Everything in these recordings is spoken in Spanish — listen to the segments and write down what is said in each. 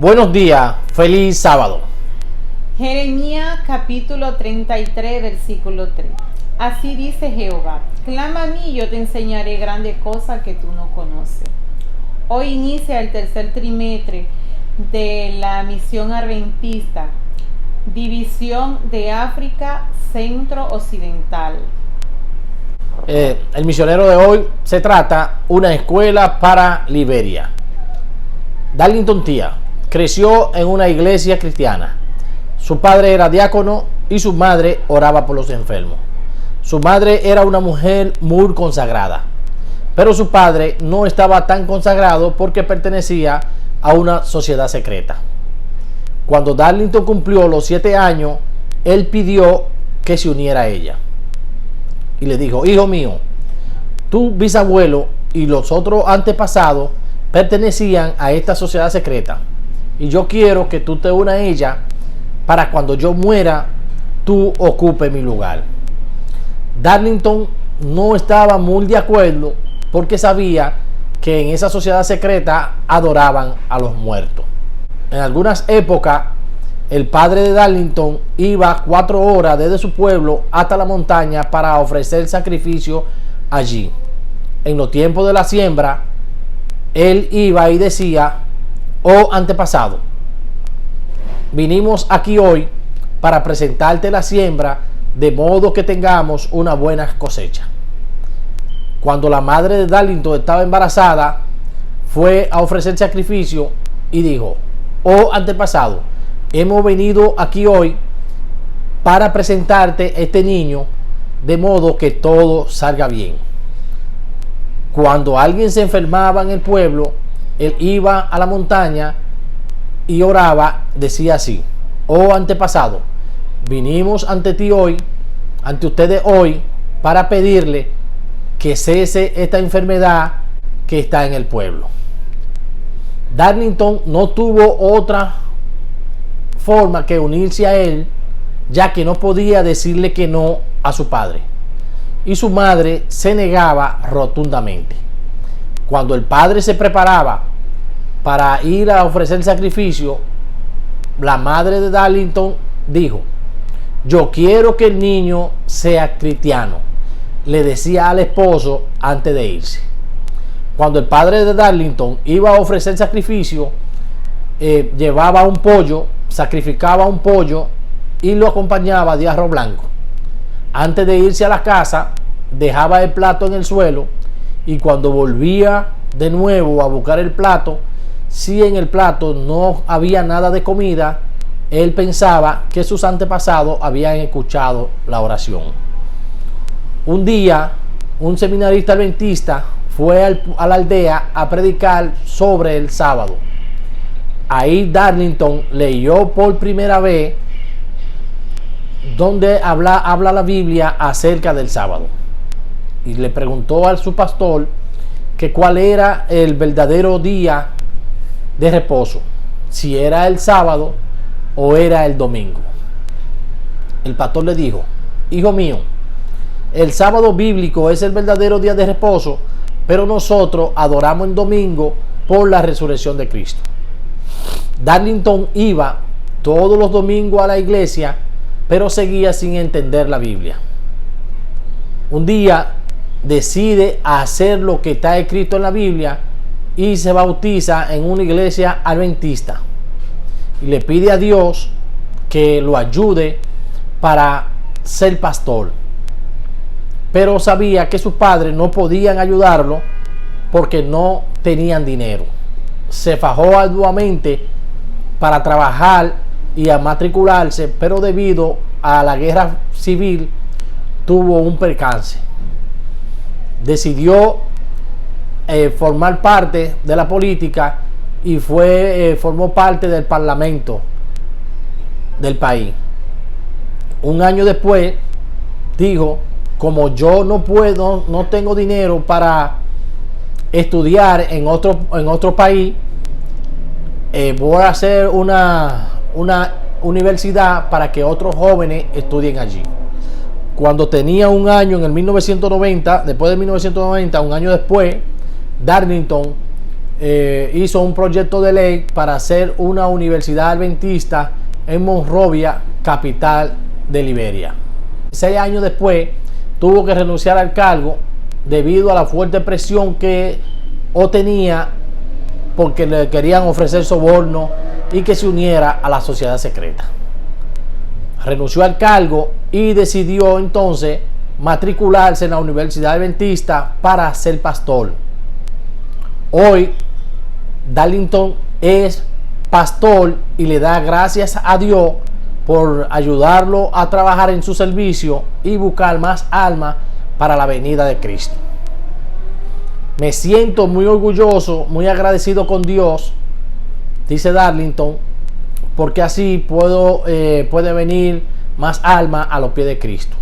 Buenos días, feliz sábado. Jeremías capítulo 33, versículo 3. Así dice Jehová: clama a mí y yo te enseñaré grandes cosas que tú no conoces. Hoy inicia el tercer trimestre de la misión adventista, división de África Centro-Occidental. El misionero de hoy se trata una escuela para Liberia. Darlington Tia creció en una iglesia cristiana. Su padre era diácono y su madre oraba por los enfermos. Su madre era una mujer muy consagrada, pero su padre no estaba tan consagrado porque pertenecía a una sociedad secreta. Cuando Darlington cumplió los 7 años, él pidió que se uniera a ella y le dijo: hijo mío, tu bisabuelo y los otros antepasados pertenecían a esta sociedad secreta y yo quiero que tú te unas a ella para cuando yo muera tú ocupes mi lugar. Darlington no estaba muy de acuerdo porque sabía que en esa sociedad secreta adoraban a los muertos. En algunas épocas el padre de Darlington iba 4 horas desde su pueblo hasta la montaña para ofrecer sacrificio allí. En los tiempos de la siembra, él iba y decía: oh antepasado, vinimos aquí hoy para presentarte la siembra de modo que tengamos una buena cosecha. Cuando la madre de Darlington estaba embarazada, fue a ofrecer sacrificio y dijo: oh antepasado, hemos venido aquí hoy para presentarte este niño de modo que todo salga bien. Cuando alguien se enfermaba en el pueblo, él iba a la montaña y oraba, decía así: oh antepasado, vinimos ante ti hoy, ante ustedes hoy, para pedirle que cese esta enfermedad que está en el pueblo. Darlington no tuvo otra forma que unirse a él, ya que no podía decirle que no a su padre, y su madre se negaba rotundamente. Cuando el padre se preparaba para ir a ofrecer sacrificio, la madre de Darlington dijo: yo quiero que el niño sea cristiano, le decía al esposo antes de irse. Cuando el padre de Darlington iba a ofrecer sacrificio, llevaba un pollo, sacrificaba un pollo y lo acompañaba de arroz blanco. Antes de irse a la casa, dejaba el plato en el suelo y cuando volvía de nuevo a buscar el plato, si en el plato no había nada de comida, él pensaba que sus antepasados habían escuchado la oración. Un día, un seminarista adventista fue a la aldea a predicar sobre el sábado. Ahí Darlington leyó por primera vez donde habla la Biblia acerca del sábado. Y le preguntó a su pastor que cuál era el verdadero día de reposo, si era el sábado o era el domingo. El pastor le dijo: hijo mío, el sábado bíblico es el verdadero día de reposo, pero nosotros adoramos el domingo por la resurrección de Cristo. Darlington iba todos los domingos a la iglesia, pero seguía sin entender la Biblia. Un día decide hacer lo que está escrito en la Biblia y se bautiza en una iglesia adventista y le pide a Dios que lo ayude para ser pastor, pero sabía que sus padres no podían ayudarlo porque no tenían dinero. Se fajó arduamente para trabajar y a matricularse, pero debido a la guerra civil tuvo un percance. Decidió formar parte de la política y formó parte del parlamento del país. Un año después dijo: como yo no tengo dinero para estudiar en otro país, voy a hacer una universidad para que otros jóvenes estudien allí. Cuando tenía un año, en el 1990, después de 1990, un año después, Darlington hizo un proyecto de ley para hacer una universidad adventista en Monrovia, capital de Liberia. 6 años después tuvo que renunciar al cargo debido a la fuerte presión que obtenía porque le querían ofrecer soborno y que se uniera a la sociedad secreta. Renunció al cargo y decidió entonces matricularse en la Universidad Adventista para ser pastor. Hoy Darlington es pastor y le da gracias a Dios por ayudarlo a trabajar en su servicio y buscar más almas para la venida de Cristo. Me siento muy orgulloso, muy agradecido con Dios, dice Darlington, porque así puede venir más almas a los pies de Cristo.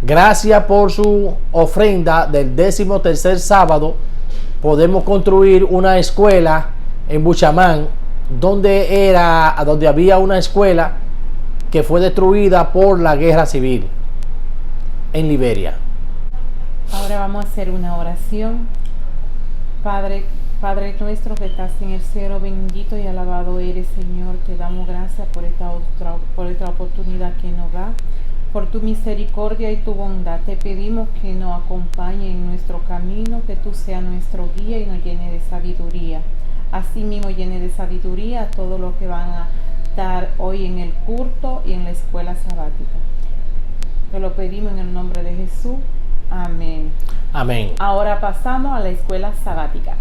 Gracias por su ofrenda del 13º sábado, podemos construir una escuela en Buchamán, donde había una escuela que fue destruida por la guerra civil en Liberia. Ahora vamos a hacer una oración. Padre nuestro que estás en el cielo, bendito y alabado eres, Señor. Te damos gracias por esta oportunidad que nos da, por tu misericordia y tu bondad. Te pedimos que nos acompañe en nuestro camino, que tú seas nuestro guía y nos llene de sabiduría. Asimismo, llene de sabiduría a todos los que van a estar hoy en el culto y en la escuela sabática. Te lo pedimos en el nombre de Jesús. Amén. Amén. Ahora pasamos a la escuela sabática.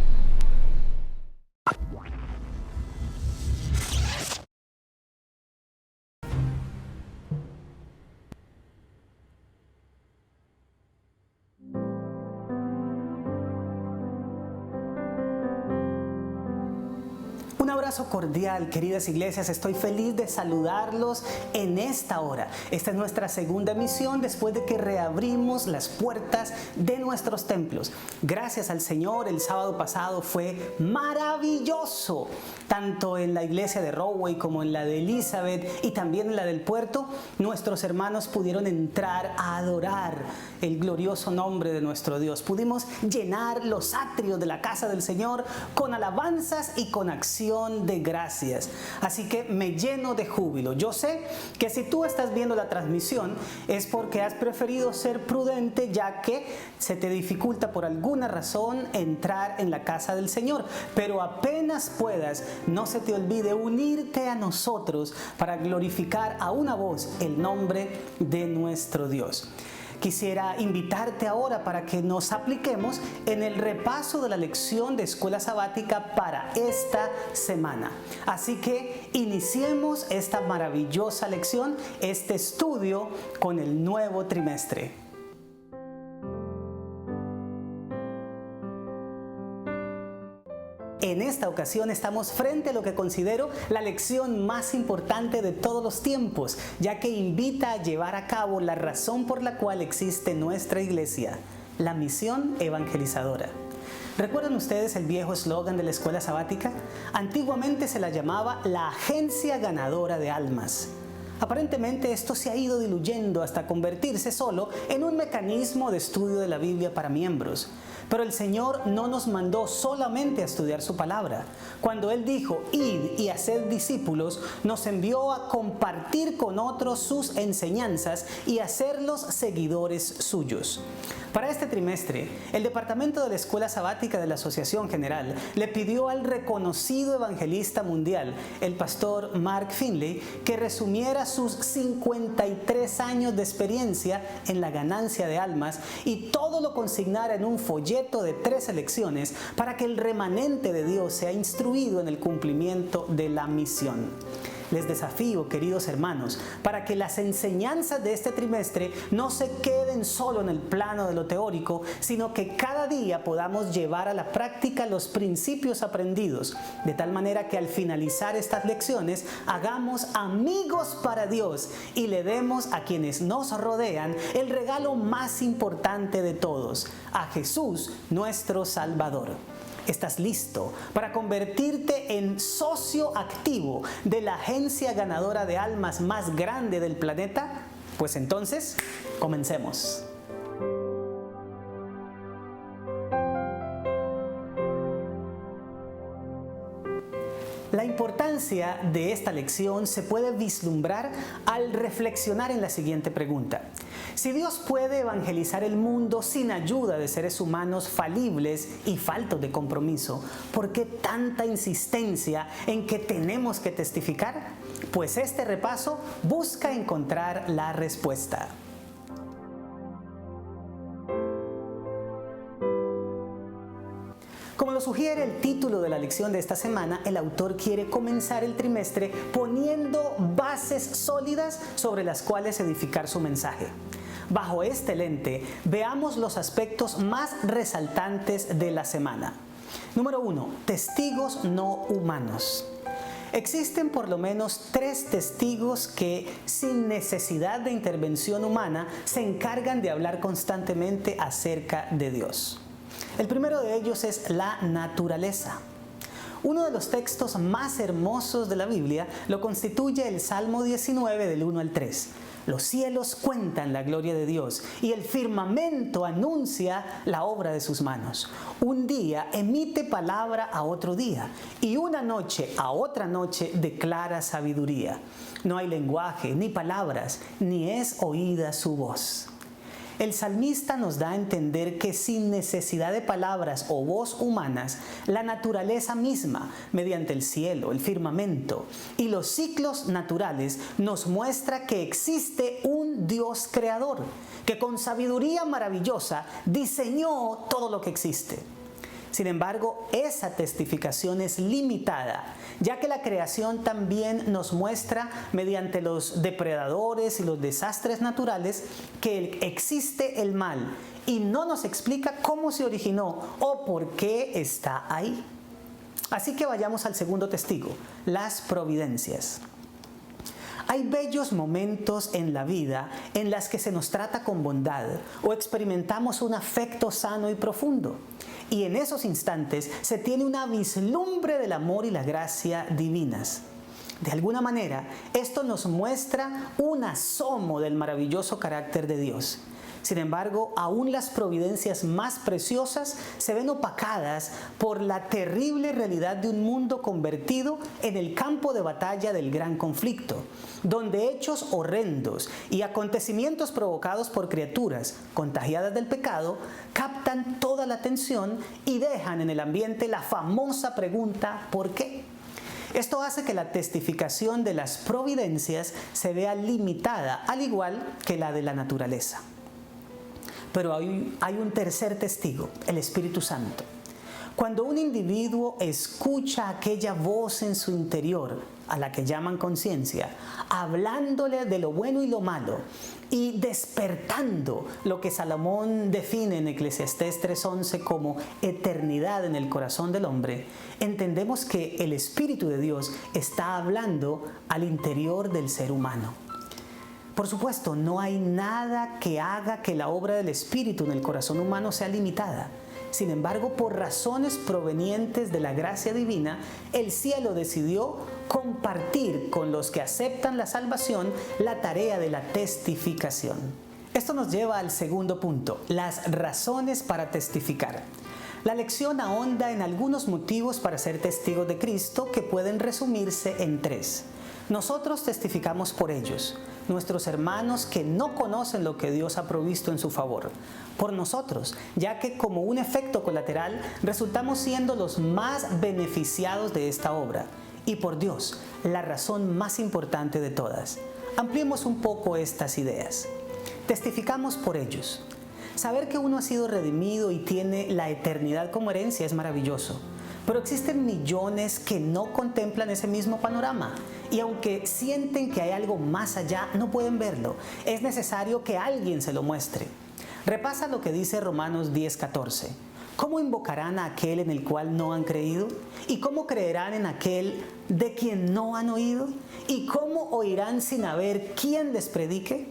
Un abrazo cordial, queridas iglesias. Estoy feliz de saludarlos en esta hora. Esta es nuestra segunda emisión después de que reabrimos las puertas de nuestros templos. Gracias al Señor, el sábado pasado fue maravilloso. Tanto en la iglesia de Rahway como en la de Elizabeth y también en la del Puerto, nuestros hermanos pudieron entrar a adorar el glorioso nombre de nuestro Dios. Pudimos llenar los atrios de la casa del Señor con alabanzas y con acción de gracias. Así que me lleno de júbilo. Yo sé que si tú estás viendo la transmisión es porque has preferido ser prudente, ya que se te dificulta por alguna razón entrar en la casa del Señor. Pero apenas puedas, no se te olvide unirte a nosotros para glorificar a una voz el nombre de nuestro Dios. Quisiera invitarte ahora para que nos apliquemos en el repaso de la lección de escuela sabática para esta semana. Así que iniciemos esta maravillosa lección, este estudio con el nuevo trimestre. En esta ocasión estamos frente a lo que considero la lección más importante de todos los tiempos, ya que invita a llevar a cabo la razón por la cual existe nuestra iglesia, la misión evangelizadora. ¿Recuerdan ustedes el viejo eslogan de la escuela sabática? Antiguamente se la llamaba la agencia ganadora de almas. Aparentemente esto se ha ido diluyendo hasta convertirse solo en un mecanismo de estudio de la Biblia para miembros. Pero el Señor no nos mandó solamente a estudiar su palabra. Cuando Él dijo, id y haced discípulos, nos envió a compartir con otros sus enseñanzas y hacerlos seguidores suyos. Para este trimestre, el departamento de la Escuela Sabática de la Asociación General le pidió al reconocido evangelista mundial, el pastor Mark Finley, que resumiera sus 53 años de experiencia en la ganancia de almas y todo lo consignara en un folleto de 3 lecciones para que el remanente de Dios sea instruido en el cumplimiento de la misión. Les desafío, queridos hermanos, para que las enseñanzas de este trimestre no se queden solo en el plano de lo teórico, sino que cada día podamos llevar a la práctica los principios aprendidos, de tal manera que al finalizar estas lecciones hagamos amigos para Dios y le demos a quienes nos rodean el regalo más importante de todos, a Jesús, nuestro Salvador. ¿Estás listo para convertirte en socio activo de la agencia ganadora de almas más grande del planeta? Pues entonces, comencemos. La importancia de esta lección se puede vislumbrar al reflexionar en la siguiente pregunta. Si Dios puede evangelizar el mundo sin ayuda de seres humanos falibles y faltos de compromiso, ¿por qué tanta insistencia en que tenemos que testificar? Pues este repaso busca encontrar la respuesta. Como lo sugiere el título de la lección de esta semana, el autor quiere comenzar el trimestre poniendo bases sólidas sobre las cuales edificar su mensaje. Bajo este lente, veamos los aspectos más resaltantes de la semana. Número 1. Testigos no humanos. Existen por lo menos 3 testigos que, sin necesidad de intervención humana, se encargan de hablar constantemente acerca de Dios. El primero de ellos es la naturaleza. Uno de los textos más hermosos de la Biblia lo constituye el Salmo 19 del 1 al 3. Los cielos cuentan la gloria de Dios y el firmamento anuncia la obra de sus manos. Un día emite palabra a otro día y una noche a otra noche declara sabiduría. No hay lenguaje ni palabras, ni es oída su voz. El salmista nos da a entender que sin necesidad de palabras o voz humanas, la naturaleza misma, mediante el cielo, el firmamento y los ciclos naturales, nos muestra que existe un Dios creador, que con sabiduría maravillosa diseñó todo lo que existe. Sin embargo, esa testificación es limitada, ya que la creación también nos muestra, mediante los depredadores y los desastres naturales, que existe el mal y no nos explica cómo se originó o por qué está ahí. Así que vayamos al segundo testigo, las providencias. Hay bellos momentos en la vida en las que se nos trata con bondad o experimentamos un afecto sano y profundo. Y en esos instantes se tiene una vislumbre del amor y la gracia divinas. De alguna manera, esto nos muestra un asomo del maravilloso carácter de Dios. Sin embargo, aún las providencias más preciosas se ven opacadas por la terrible realidad de un mundo convertido en el campo de batalla del gran conflicto, donde hechos horrendos y acontecimientos provocados por criaturas contagiadas del pecado captan toda la atención y dejan en el ambiente la famosa pregunta ¿por qué? Esto hace que la testificación de las providencias se vea limitada, al igual que la de la naturaleza. Pero hay un tercer testigo, el Espíritu Santo. Cuando un individuo escucha aquella voz en su interior, a la que llaman conciencia, hablándole de lo bueno y lo malo, y despertando lo que Salomón define en Eclesiastés 3:11 como eternidad en el corazón del hombre, entendemos que el Espíritu de Dios está hablando al interior del ser humano. Por supuesto, no hay nada que haga que la obra del Espíritu en el corazón humano sea limitada. Sin embargo, por razones provenientes de la gracia divina, el cielo decidió compartir con los que aceptan la salvación la tarea de la testificación. Esto nos lleva al segundo punto, las razones para testificar. La lección ahonda en algunos motivos para ser testigos de Cristo que pueden resumirse en 3. Nosotros testificamos por ellos, nuestros hermanos que no conocen lo que Dios ha provisto en su favor. Por nosotros, ya que como un efecto colateral resultamos siendo los más beneficiados de esta obra. Y por Dios, la razón más importante de todas. Ampliemos un poco estas ideas. Testificamos por ellos. Saber que uno ha sido redimido y tiene la eternidad como herencia es maravilloso. Pero existen millones que no contemplan ese mismo panorama y aunque sienten que hay algo más allá, no pueden verlo. Es necesario que alguien se lo muestre. Repasa lo que dice Romanos 10:14. ¿Cómo invocarán a aquel en el cual no han creído? ¿Y cómo creerán en aquel de quien no han oído? ¿Y cómo oirán sin haber quien les predique?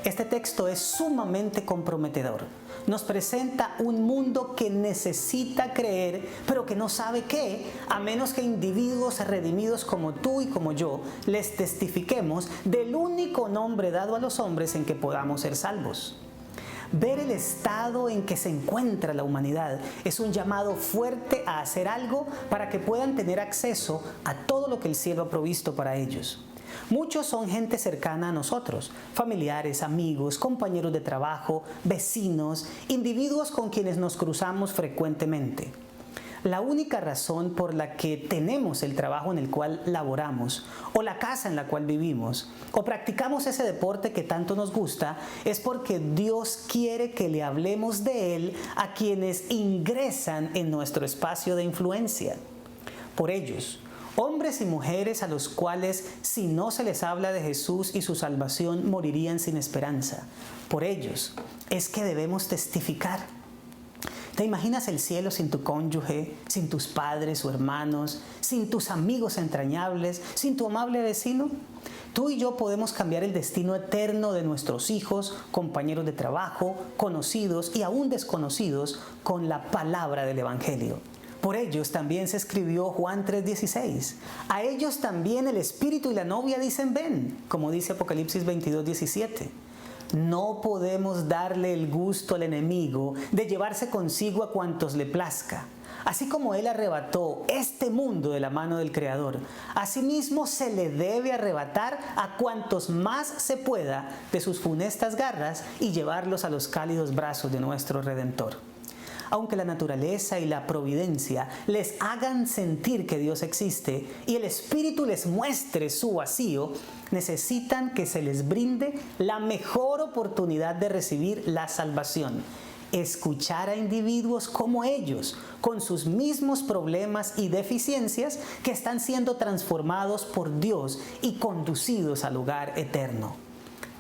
Este texto es sumamente comprometedor. Nos presenta un mundo que necesita creer, pero que no sabe qué, a menos que individuos redimidos como tú y como yo les testifiquemos del único nombre dado a los hombres en que podamos ser salvos. Ver el estado en que se encuentra la humanidad es un llamado fuerte a hacer algo para que puedan tener acceso a todo lo que el cielo ha provisto para ellos. Muchos son gente cercana a nosotros, familiares, amigos, compañeros de trabajo, vecinos, individuos con quienes nos cruzamos frecuentemente. La única razón por la que tenemos el trabajo en el cual laboramos, o la casa en la cual vivimos, o practicamos ese deporte que tanto nos gusta, es porque Dios quiere que le hablemos de Él a quienes ingresan en nuestro espacio de influencia. Por ellos, hombres y mujeres a los cuales, si no se les habla de Jesús y su salvación, morirían sin esperanza. Por ellos es que debemos testificar. ¿Te imaginas el cielo sin tu cónyuge, sin tus padres o hermanos, sin tus amigos entrañables, sin tu amable vecino? Tú y yo podemos cambiar el destino eterno de nuestros hijos, compañeros de trabajo, conocidos y aún desconocidos con la palabra del Evangelio. Por ellos también se escribió Juan 3:16. A ellos también el Espíritu y la novia dicen ven, como dice Apocalipsis 22:17. No podemos darle el gusto al enemigo de llevarse consigo a cuantos le plazca. Así como él arrebató este mundo de la mano del Creador, asimismo se le debe arrebatar a cuantos más se pueda de sus funestas garras y llevarlos a los cálidos brazos de nuestro Redentor. Aunque la naturaleza y la providencia les hagan sentir que Dios existe y el Espíritu les muestre su vacío, necesitan que se les brinde la mejor oportunidad de recibir la salvación. Escuchar a individuos como ellos, con sus mismos problemas y deficiencias, que están siendo transformados por Dios y conducidos al lugar eterno.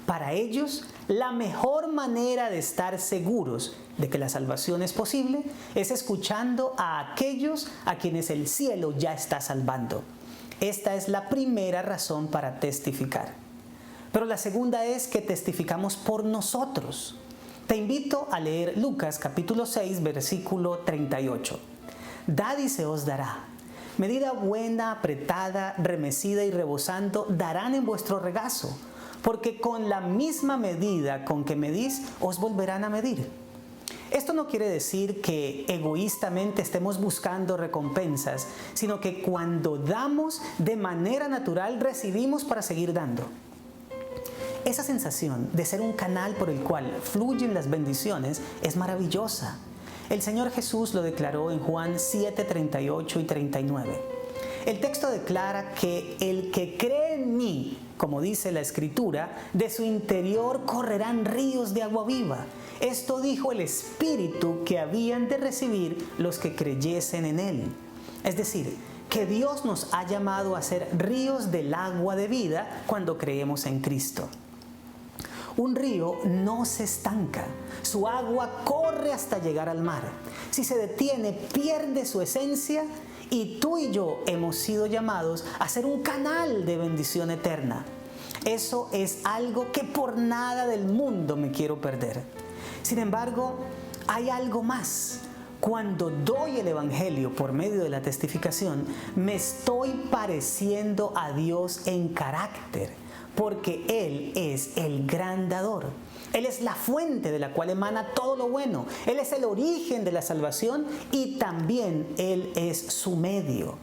Para ellos, la mejor manera de estar seguros de que la salvación es posible es escuchando a aquellos a quienes el cielo ya está salvando. Esta es la primera razón para testificar. Pero la segunda es que testificamos por nosotros. Te invito a leer Lucas capítulo 6, versículo 38. Dad y se os dará. Medida buena, apretada, remecida y rebosando darán en vuestro regazo, porque con la misma medida con que medís, os volverán a medir. Esto no quiere decir que egoístamente estemos buscando recompensas, sino que cuando damos de manera natural, recibimos para seguir dando. Esa sensación de ser un canal por el cual fluyen las bendiciones es maravillosa. El Señor Jesús lo declaró en Juan 7, 38 y 39. El texto declara que el que cree en mí, como dice la Escritura, de su interior correrán ríos de agua viva. Esto dijo el Espíritu que habían de recibir los que creyesen en Él. Es decir, que Dios nos ha llamado a ser ríos del agua de vida cuando creemos en Cristo. Un río no se estanca, su agua corre hasta llegar al mar. Si se detiene, pierde su esencia. Y tú y yo hemos sido llamados a ser un canal de bendición eterna. Eso es algo que por nada del mundo me quiero perder. Sin embargo, hay algo más. Cuando doy el Evangelio por medio de la testificación, me estoy pareciendo a Dios en carácter, porque Él es el gran dador. Él es la fuente de la cual emana todo lo bueno. Él es el origen de la salvación y también Él es su medio.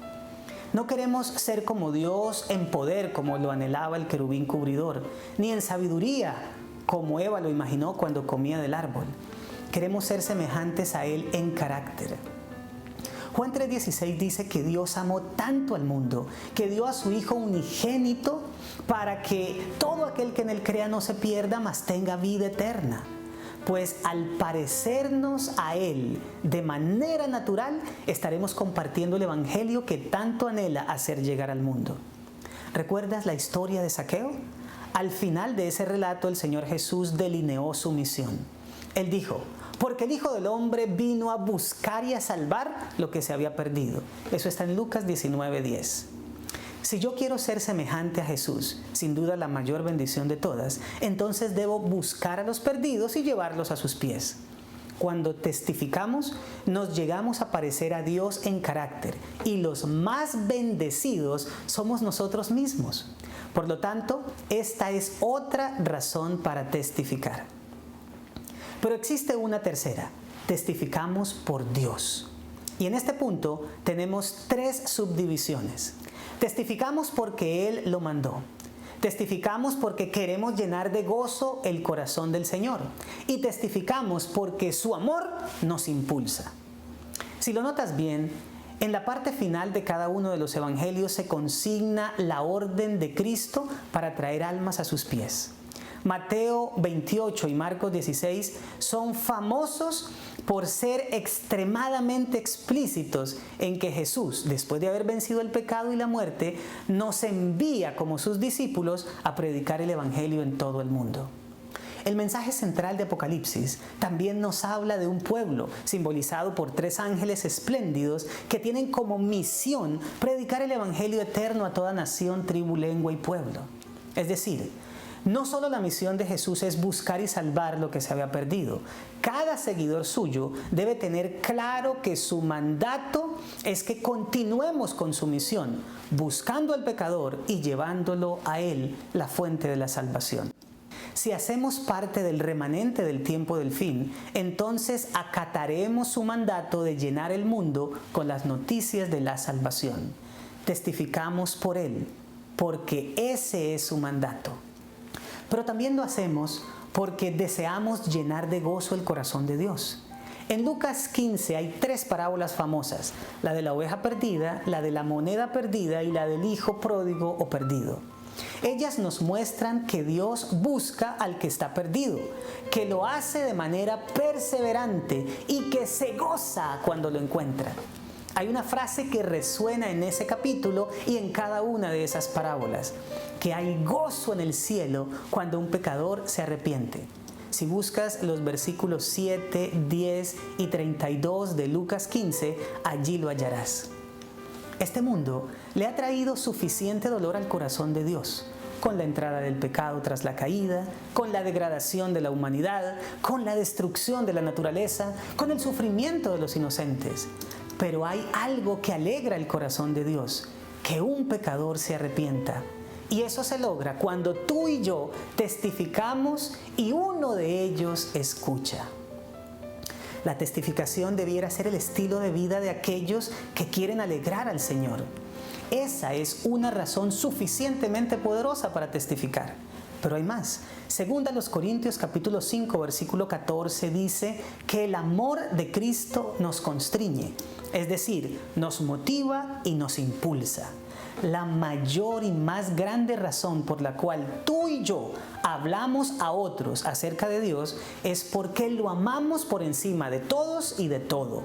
No queremos ser como Dios en poder, como lo anhelaba el querubín cubridor, ni en sabiduría, como Eva lo imaginó cuando comía del árbol. Queremos ser semejantes a Él en carácter. Juan 3:16 dice que Dios amó tanto al mundo, que dio a su Hijo unigénito para que todo aquel que en Él crea no se pierda, mas tenga vida eterna. Pues al parecernos a Él de manera natural, estaremos compartiendo el Evangelio que tanto anhela hacer llegar al mundo. ¿Recuerdas la historia de Zaqueo? Al final de ese relato, el Señor Jesús delineó su misión. Él dijo: porque el Hijo del Hombre vino a buscar y a salvar lo que se había perdido. Eso está en Lucas 19:10. Si yo quiero ser semejante a Jesús, sin duda la mayor bendición de todas, entonces debo buscar a los perdidos y llevarlos a sus pies. Cuando testificamos, nos llegamos a parecer a Dios en carácter, y los más bendecidos somos nosotros mismos. Por lo tanto, esta es otra razón para testificar. Pero existe una tercera: testificamos por Dios. Y en este punto tenemos 3 subdivisiones. Testificamos porque Él lo mandó. Testificamos porque queremos llenar de gozo el corazón del Señor. Y testificamos porque su amor nos impulsa. Si lo notas bien, en la parte final de cada uno de los evangelios se consigna la orden de Cristo para traer almas a sus pies. Mateo 28 y Marcos 16 son famosos por ser extremadamente explícitos en que Jesús, después de haber vencido el pecado y la muerte, nos envía como sus discípulos a predicar el evangelio en todo el mundo. El mensaje central de Apocalipsis también nos habla de un pueblo simbolizado por 3 ángeles espléndidos que tienen como misión predicar el evangelio eterno a toda nación, tribu, lengua y pueblo. Es decir, no solo la misión de Jesús es buscar y salvar lo que se había perdido. Cada seguidor suyo debe tener claro que su mandato es que continuemos con su misión, buscando al pecador y llevándolo a Él, la fuente de la salvación. Si hacemos parte del remanente del tiempo del fin, entonces acataremos su mandato de llenar el mundo con las noticias de la salvación. Testificamos por Él, porque ese es su mandato. Pero también lo hacemos porque deseamos llenar de gozo el corazón de Dios. En Lucas 15 hay 3 parábolas famosas: la de la oveja perdida, la de la moneda perdida y la del hijo pródigo o perdido. Ellas nos muestran que Dios busca al que está perdido, que lo hace de manera perseverante y que se goza cuando lo encuentra. Hay una frase que resuena en ese capítulo y en cada una de esas parábolas: que hay gozo en el cielo cuando un pecador se arrepiente. Si buscas los versículos 7, 10 y 32 de Lucas 15, allí lo hallarás. Este mundo le ha traído suficiente dolor al corazón de Dios, con la entrada del pecado tras la caída, con la degradación de la humanidad, con la destrucción de la naturaleza, con el sufrimiento de los inocentes. Pero hay algo que alegra el corazón de Dios: que un pecador se arrepienta. Y eso se logra cuando tú y yo testificamos y uno de ellos escucha. La testificación debiera ser el estilo de vida de aquellos que quieren alegrar al Señor. Esa es una razón suficientemente poderosa para testificar. Pero hay más. Segunda los Corintios capítulo 5 versículo 14 dice que el amor de Cristo nos constriñe, es decir, nos motiva y nos impulsa. La mayor y más grande razón por la cual tú y yo hablamos a otros acerca de Dios es porque lo amamos por encima de todos y de todo.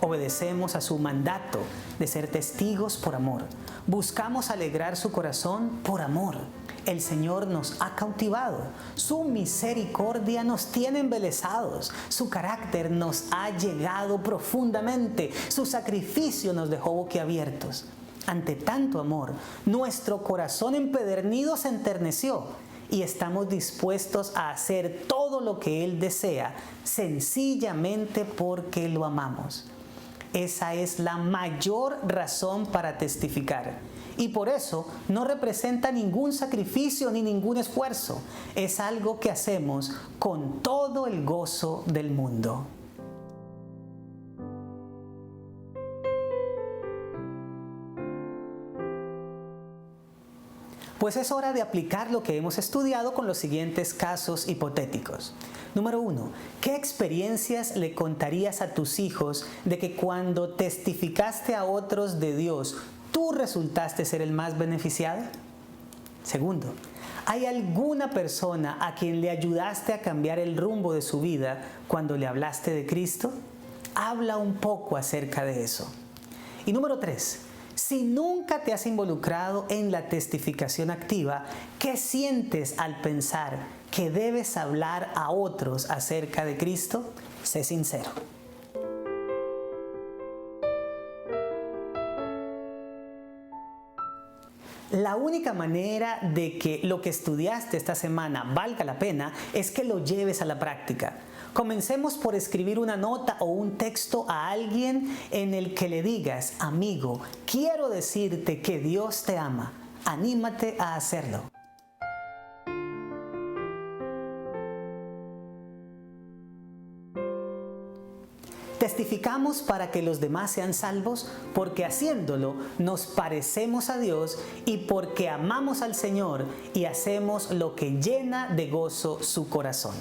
Obedecemos a su mandato de ser testigos por amor. Buscamos alegrar su corazón por amor. El Señor nos ha cautivado. Su misericordia nos tiene embelesados. Su carácter nos ha llegado profundamente. Su sacrificio nos dejó boquiabiertos. Ante tanto amor, nuestro corazón empedernido se enterneció y estamos dispuestos a hacer todo lo que Él desea, sencillamente porque lo amamos. Esa es la mayor razón para testificar. Y por eso no representa ningún sacrificio ni ningún esfuerzo. Es algo que hacemos con todo el gozo del mundo. Pues es hora de aplicar lo que hemos estudiado con los siguientes casos hipotéticos. Número 1. ¿Qué experiencias le contarías a tus hijos de que cuando testificaste a otros de Dios, tú resultaste ser el más beneficiado? Segundo, ¿hay alguna persona a quien le ayudaste a cambiar el rumbo de su vida cuando le hablaste de Cristo? Habla un poco acerca de eso. Y número 3. Si nunca te has involucrado en la testificación activa, ¿qué sientes al pensar que debes hablar a otros acerca de Cristo? Sé sincero. La única manera de que lo que estudiaste esta semana valga la pena es que lo lleves a la práctica. Comencemos por escribir una nota o un texto a alguien en el que le digas: amigo, quiero decirte que Dios te ama. Anímate a hacerlo. testificamos para que los demás sean salvos, porque haciéndolo nos parecemos a Dios y porque amamos al Señor y hacemos lo que llena de gozo su corazón.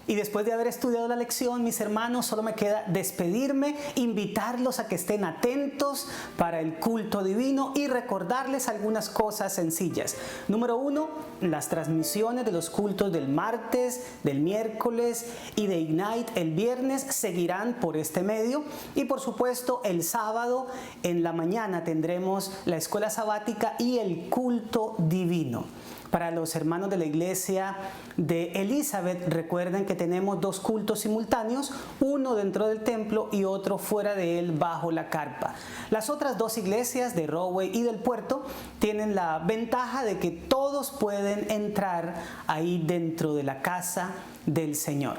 Y después de haber estudiado la lección, mis hermanos, solo me queda despedirme, invitarlos a que estén atentos para el culto divino y recordarles algunas cosas sencillas. Número 1, las transmisiones de los cultos del martes, del miércoles y de Ignite el viernes seguirán por este medio. Y por supuesto, el sábado en la mañana tendremos la escuela sabática y el culto divino. Para los hermanos de la iglesia de Elizabeth, recuerden que tenemos 2 cultos simultáneos, uno dentro del templo y otro fuera de él bajo la carpa. Las otras 2 iglesias de Rahway y del Puerto tienen la ventaja de que todos pueden entrar ahí dentro de la casa del Señor.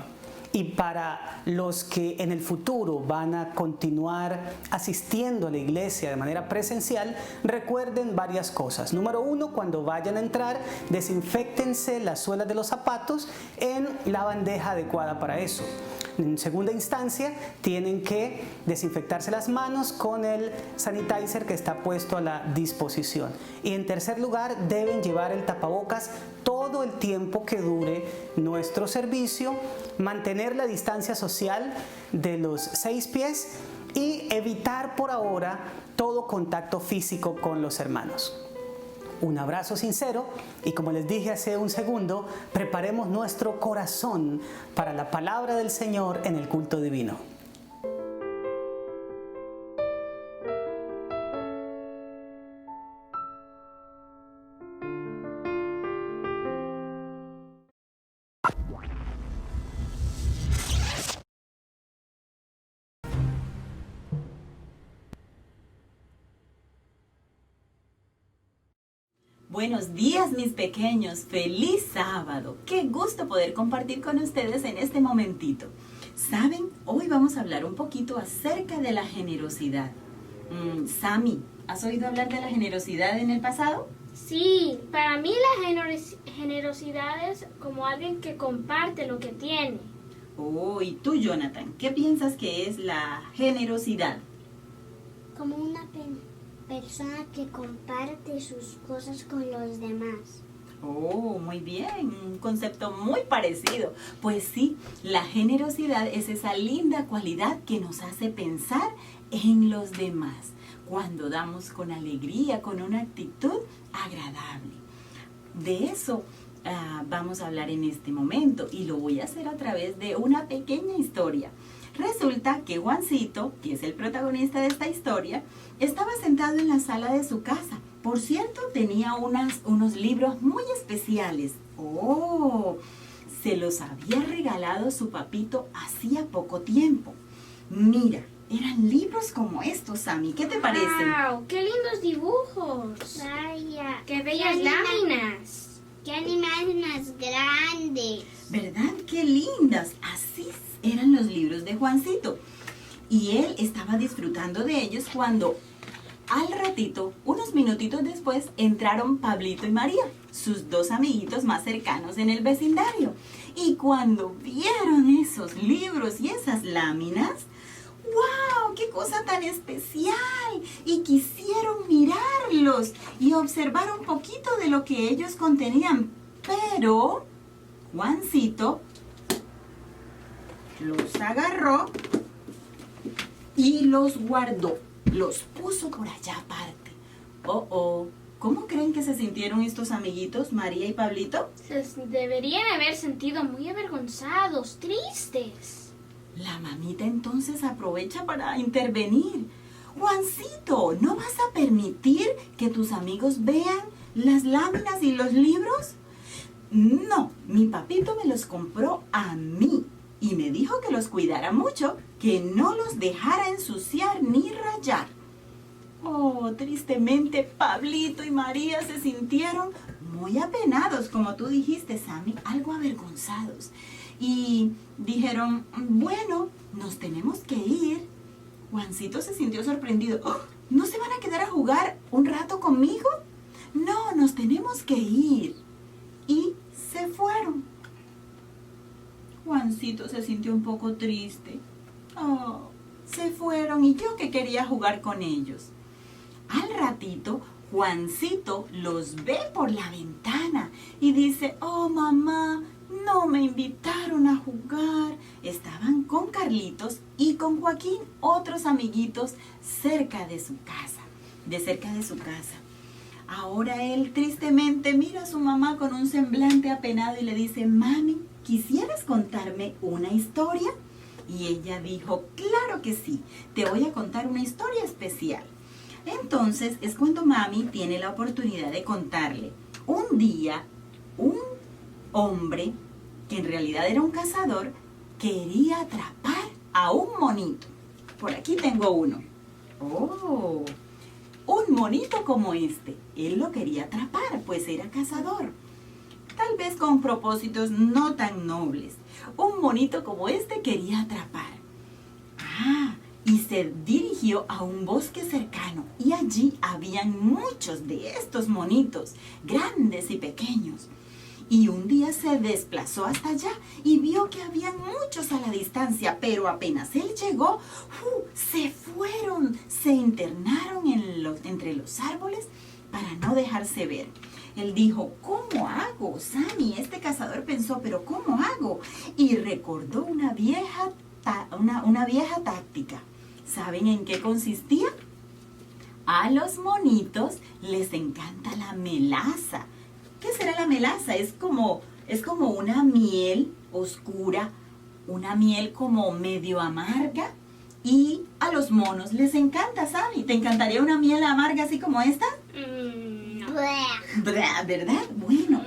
Y para los que en el futuro van a continuar asistiendo a la iglesia de manera presencial, recuerden varias cosas. Número 1, cuando vayan a entrar, desinféctense las suelas de los zapatos en la bandeja adecuada para eso. En segunda instancia, tienen que desinfectarse las manos con el sanitizer que está puesto a la disposición. Y en tercer lugar, deben llevar el tapabocas todo el tiempo que dure nuestro servicio, mantener la distancia social de los 6 pies y evitar por ahora todo contacto físico con los hermanos. Un abrazo sincero y, como les dije hace un segundo, preparemos nuestro corazón para la palabra del Señor en el culto divino. Buenos días, mis pequeños. ¡Feliz sábado! ¡Qué gusto poder compartir con ustedes en este momentito! ¿Saben? Hoy vamos a hablar un poquito acerca de la generosidad. Sammy, ¿has oído hablar de la generosidad en el pasado? Sí, para mí la generosidad es como alguien que comparte lo que tiene. Oh, y tú, Jonathan, ¿qué piensas que es la generosidad? Como una persona que comparte sus cosas con los demás. Oh, muy bien, un concepto muy parecido. Pues sí, la generosidad es esa linda cualidad que nos hace pensar en los demás, cuando damos con alegría, con una actitud agradable. De eso vamos a hablar en este momento y lo voy a hacer a través de una pequeña historia. Resulta que Juancito, que es el protagonista de esta historia, estaba sentado en la sala de su casa. Por cierto, tenía unos libros muy especiales. ¡Oh! Se los había regalado su papito hacía poco tiempo. Mira, eran libros como estos, Sammy. ¿Qué te parece? ¡Wow! ¡Qué lindos dibujos! Vaya. ¡Qué bellas láminas! ¡Qué animales más grandes! ¿Verdad? ¡Qué lindas! Así eran los libros de Juancito. Y él estaba disfrutando de ellos cuando al ratito, unos minutitos después, entraron Pablito y María, sus 2 amiguitos más cercanos en el vecindario. Y cuando vieron esos libros y esas láminas, ¡wow! ¡Qué cosa tan especial! Y quisieron mirarlos y observar un poquito de lo que ellos contenían. Pero Juancito los agarró y los guardó, los puso por allá aparte. ¿Cómo creen que se sintieron estos amiguitos, María y Pablito? Se deberían haber sentido muy avergonzados, tristes. La mamita entonces aprovecha para intervenir. Juancito, ¿no vas a permitir que tus amigos vean las láminas y los libros? No, mi papito me los compró a mí. Y me dijo que los cuidara mucho, que no los dejara ensuciar ni rayar. Oh, tristemente, Pablito y María se sintieron muy apenados, como tú dijiste, Sammy, algo avergonzados. Y dijeron, bueno, nos tenemos que ir. Juancito se sintió sorprendido. Oh, ¿no se van a quedar a jugar un rato conmigo? No, nos tenemos que ir. y se fueron. Juancito se sintió un poco triste. Oh, se fueron y yo que quería jugar con ellos. Al ratito, Juancito los ve por la ventana y dice, oh mamá, no me invitaron a jugar. Estaban con Carlitos y con Joaquín, otros amiguitos, cerca de su casa. Ahora él tristemente mira a su mamá con un semblante apenado y le dice, mami, ¿quisieras contarme una historia? Y ella dijo, claro que sí, te voy a contar una historia especial. Entonces es cuando mami tiene la oportunidad de contarle. Un día, un hombre, que en realidad era un cazador, quería atrapar a un monito. Por aquí tengo uno. ¡Oh! Un monito como este. Él lo quería atrapar, pues era cazador. Tal vez con propósitos no tan nobles. Un monito como este quería atrapar. Y se dirigió a un bosque cercano y allí habían muchos de estos monitos, grandes y pequeños. Y un día se desplazó hasta allá y vio que habían muchos a la distancia, pero apenas él llegó, se fueron, se internaron entre los árboles para no dejarse ver. Él dijo, ¿cómo hago, Sammy? Este cazador pensó, ¿pero cómo hago? Y recordó una vieja táctica. ¿Saben en qué consistía? A los monitos les encanta la melaza. ¿Qué será la melaza? Es como una miel oscura, una miel como medio amarga. Y a los monos les encanta, Sammy. ¿Te encantaría una miel amarga así como esta? No. ¿Verdad? Bueno,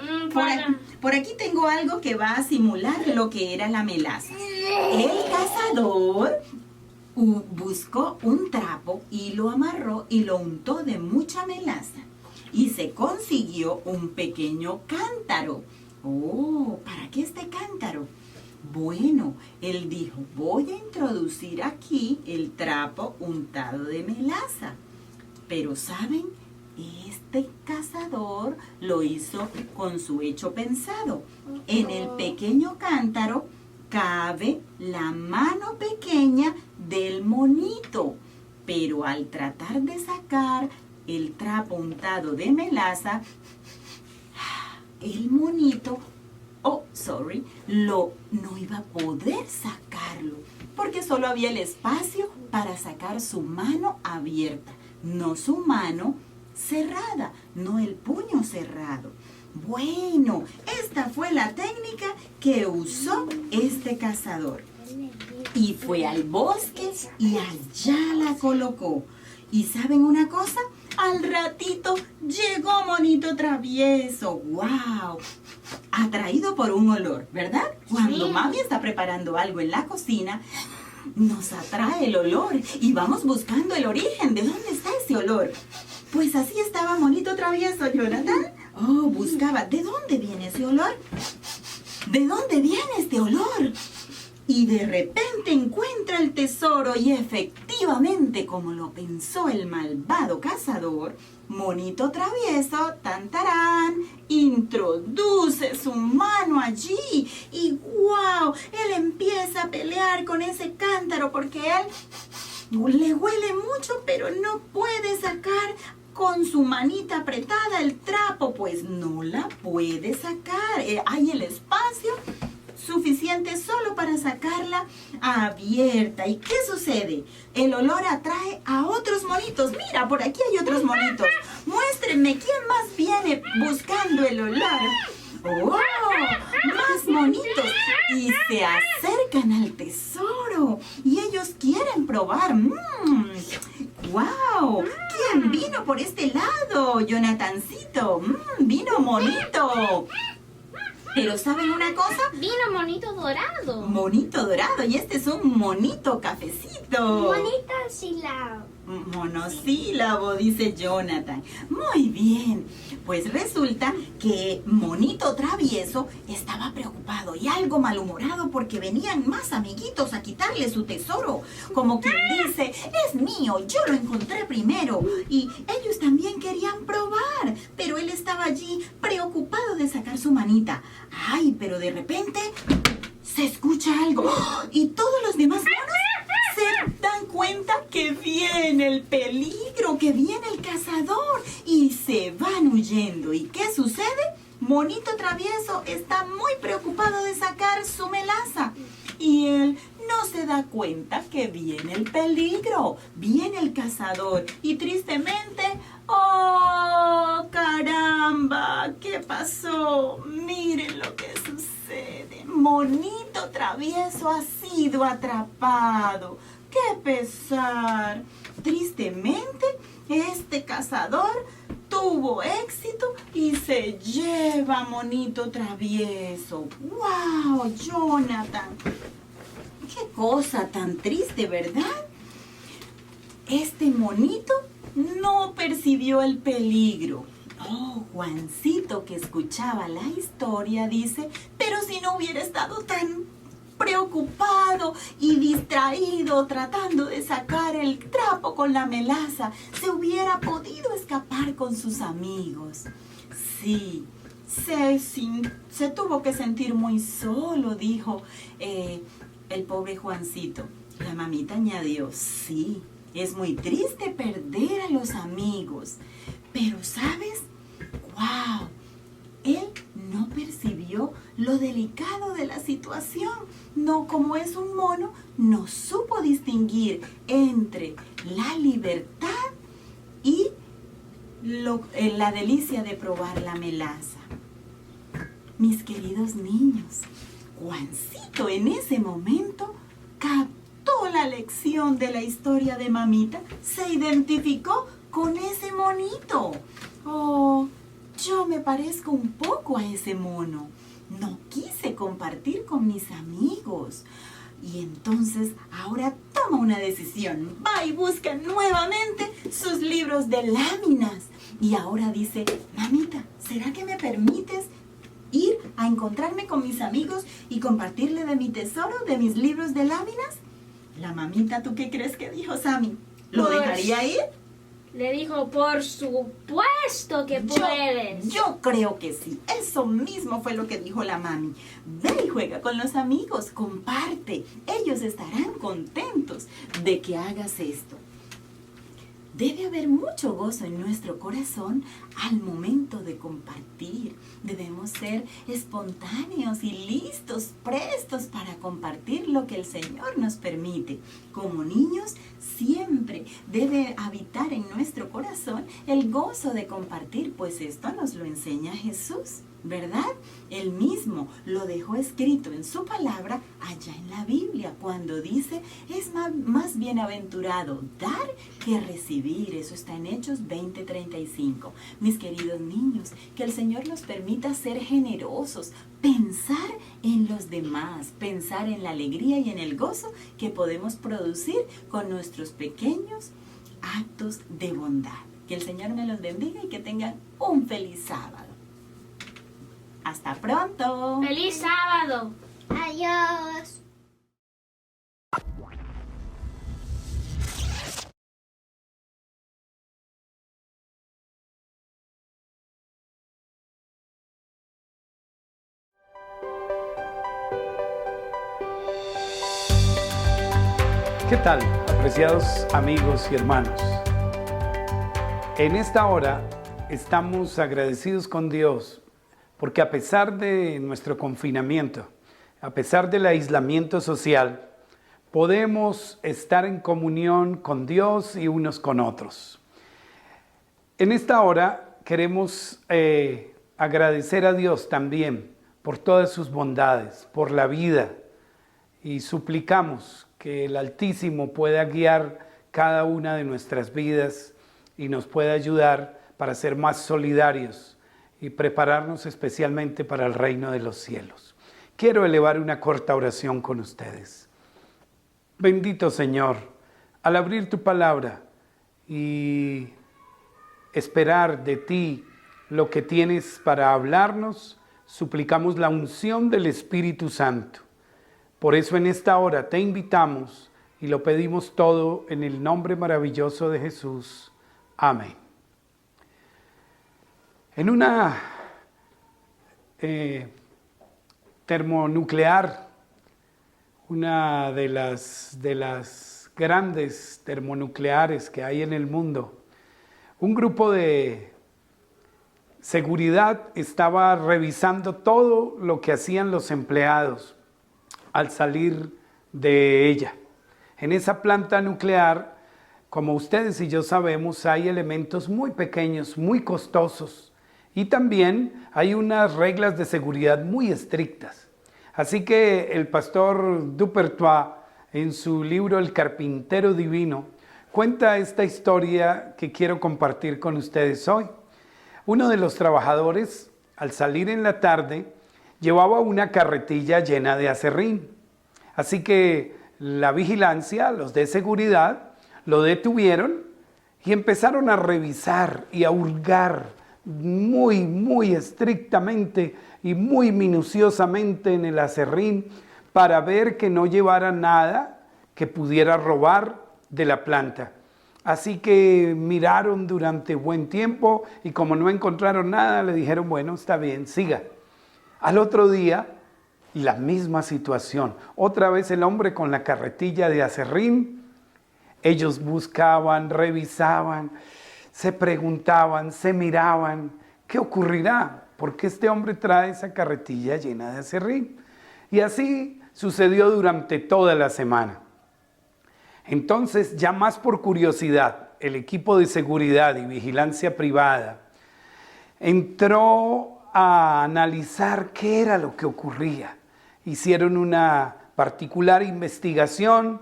por aquí tengo algo que va a simular lo que era la melaza. El cazador buscó un trapo y lo amarró y lo untó de mucha melaza. Y se consiguió un pequeño cántaro. Oh, ¿para qué este cántaro? Bueno, él dijo, voy a introducir aquí el trapo untado de melaza. Pero ¿saben? Este cazador lo hizo con su hecho pensado. En el pequeño cántaro cabe la mano pequeña del monito. Pero al tratar de sacar el trapo untado de melaza, el monito no iba a poder sacarlo, porque solo había el espacio para sacar su mano abierta, no su mano cerrada, no el puño cerrado. Bueno, esta fue la técnica que usó este cazador. Y fue al bosque y allá la colocó. ¿Y saben una cosa? Al ratito llegó Monito Travieso. ¡Wow! Atraído por un olor, ¿verdad? Cuando mami está preparando algo en la cocina, nos atrae el olor y vamos buscando el origen. ¿De dónde está ese olor? Pues así estaba Monito Travieso, Jonathan. Oh, buscaba, ¿de dónde viene ese olor? ¿De dónde viene este olor? Y de repente encuentra el tesoro y efectivamente, como lo pensó el malvado cazador, Monito Travieso, tantarán, introduce su mano allí y ¡guau! Él empieza a pelear con ese cántaro porque él le huele mucho, pero no puede sacar con su manita apretada el trapo, pues no la puede sacar. Hay el espacio suficiente solo para sacarla abierta. ¿Y qué sucede? El olor atrae a otros monitos. Mira, por aquí hay otros monitos. Muéstrenme quién más viene buscando el olor. ¡Oh! ¡Más monitos! Y se acercan al tesoro. Y ellos quieren probar. ¡Wow! ¿Quién vino por este lado? Jonathancito. ¡Vino Monito! Pero ¿saben una cosa? Vino Monito Dorado. Monito Dorado. Y este es un monito cafecito. Monito azulado. Monosílabo, dice Jonathan. Muy bien. Pues resulta que Monito Travieso estaba preocupado y algo malhumorado porque venían más amiguitos a quitarle su tesoro. Como quien dice, es mío, yo lo encontré primero. Y ellos también querían probar, pero él estaba allí preocupado de sacar su manita. Ay, pero de repente se escucha algo. ¡Oh! Y todos los demás monos se dan cuenta que viene el peligro, que viene el cazador y se van huyendo. ¿Y qué sucede? Monito Travieso está muy preocupado de sacar su melaza y él no se da cuenta que viene el peligro, viene el cazador y tristemente, ¡oh, caramba! ¿Qué pasó? Miren lo que sucede. Monito Travieso ha sido atrapado. ¡Qué pesar! Tristemente, este cazador tuvo éxito y se lleva a Monito Travieso. ¡Wow, Jonathan! ¡Qué cosa tan triste!, ¿verdad? Este monito no percibió el peligro. Oh, Juancito, que escuchaba la historia, dice, pero si no hubiera estado tan preocupado y distraído tratando de sacar el trapo con la melaza, se hubiera podido escapar con sus amigos. Sí, se tuvo que sentir muy solo, dijo el pobre Juancito. La mamita añadió, sí, es muy triste perder a los amigos, pero ¿sabes? ¡Wow! Él no percibió lo delicado de la situación. No, como es un mono, no supo distinguir entre la libertad y la delicia de probar la melaza. Mis queridos niños, Juancito en ese momento captó la lección de la historia de mamita, se identificó con ese monito. Oh, yo me parezco un poco a ese mono. No quise compartir con mis amigos. Y entonces ahora toma una decisión. Va y busca nuevamente sus libros de láminas. Y ahora dice, mamita, ¿será que me permites ir a encontrarme con mis amigos y compartirle de mi tesoro, de mis libros de láminas? La mamita, ¿tú qué crees que dijo, Sammy? ¿Lo dejaría ir? Le dijo, por supuesto que puedes. Yo creo que sí. Eso mismo fue lo que dijo la mami. Ve y juega con los amigos, comparte. Ellos estarán contentos de que hagas esto. Debe haber mucho gozo en nuestro corazón al momento de compartir. Debemos ser espontáneos y listos, prestos para compartir lo que el Señor nos permite. Como niños, siempre debe habitar en nuestro corazón el gozo de compartir, pues esto nos lo enseña Jesús, ¿verdad? Él mismo lo dejó escrito en su palabra allá en la Biblia, cuando dice, es más bienaventurado dar que recibir. Eso está en Hechos 20:35. Mis queridos niños, que el Señor nos permita ser generosos, pensar en los demás, pensar en la alegría y en el gozo que podemos producir con nuestros pequeños actos de bondad. Que el Señor me los bendiga y que tengan un feliz sábado. ¡Hasta pronto! ¡Feliz sábado! Adiós. ¿Qué tal, apreciados amigos y hermanos? En esta hora estamos agradecidos con Dios porque a pesar de nuestro confinamiento, a pesar del aislamiento social, podemos estar en comunión con Dios y unos con otros. En esta hora queremos agradecer a Dios también por todas sus bondades, por la vida, y suplicamos que el Altísimo pueda guiar cada una de nuestras vidas y nos pueda ayudar para ser más solidarios y prepararnos especialmente para el reino de los cielos. Quiero elevar una corta oración con ustedes. Bendito Señor, al abrir tu palabra, y esperar de ti lo que tienes para hablarnos, suplicamos la unción del Espíritu Santo. Por eso en esta hora te invitamos y lo pedimos todo en el nombre maravilloso de Jesús. Amén. En una termonuclear, una de las grandes termonucleares que hay en el mundo, un grupo de seguridad estaba revisando todo lo que hacían los empleados al salir de ella. En esa planta nuclear, como ustedes y yo sabemos, hay elementos muy pequeños, muy costosos, y también hay unas reglas de seguridad muy estrictas. Así que el pastor Dupertois, en su libro El Carpintero Divino, cuenta esta historia que quiero compartir con ustedes hoy. Uno de los trabajadores, al salir en la tarde, llevaba una carretilla llena de aserrín. Así que la vigilancia, los de seguridad, lo detuvieron y empezaron a revisar y a hurgar muy estrictamente y muy minuciosamente en el aserrín para ver que no llevara nada que pudiera robar de la planta. Así que miraron durante buen tiempo y como no encontraron nada, le dijeron, bueno, está bien, siga. Al otro día, la misma situación. Otra vez el hombre con la carretilla de aserrín. Ellos buscaban, revisaban, se preguntaban, se miraban, ¿qué ocurrirá? ¿Por qué este hombre trae esa carretilla llena de aserrín? Y así sucedió durante toda la semana. Entonces, ya más por curiosidad, el equipo de seguridad y vigilancia privada entró a analizar qué era lo que ocurría. Hicieron una particular investigación,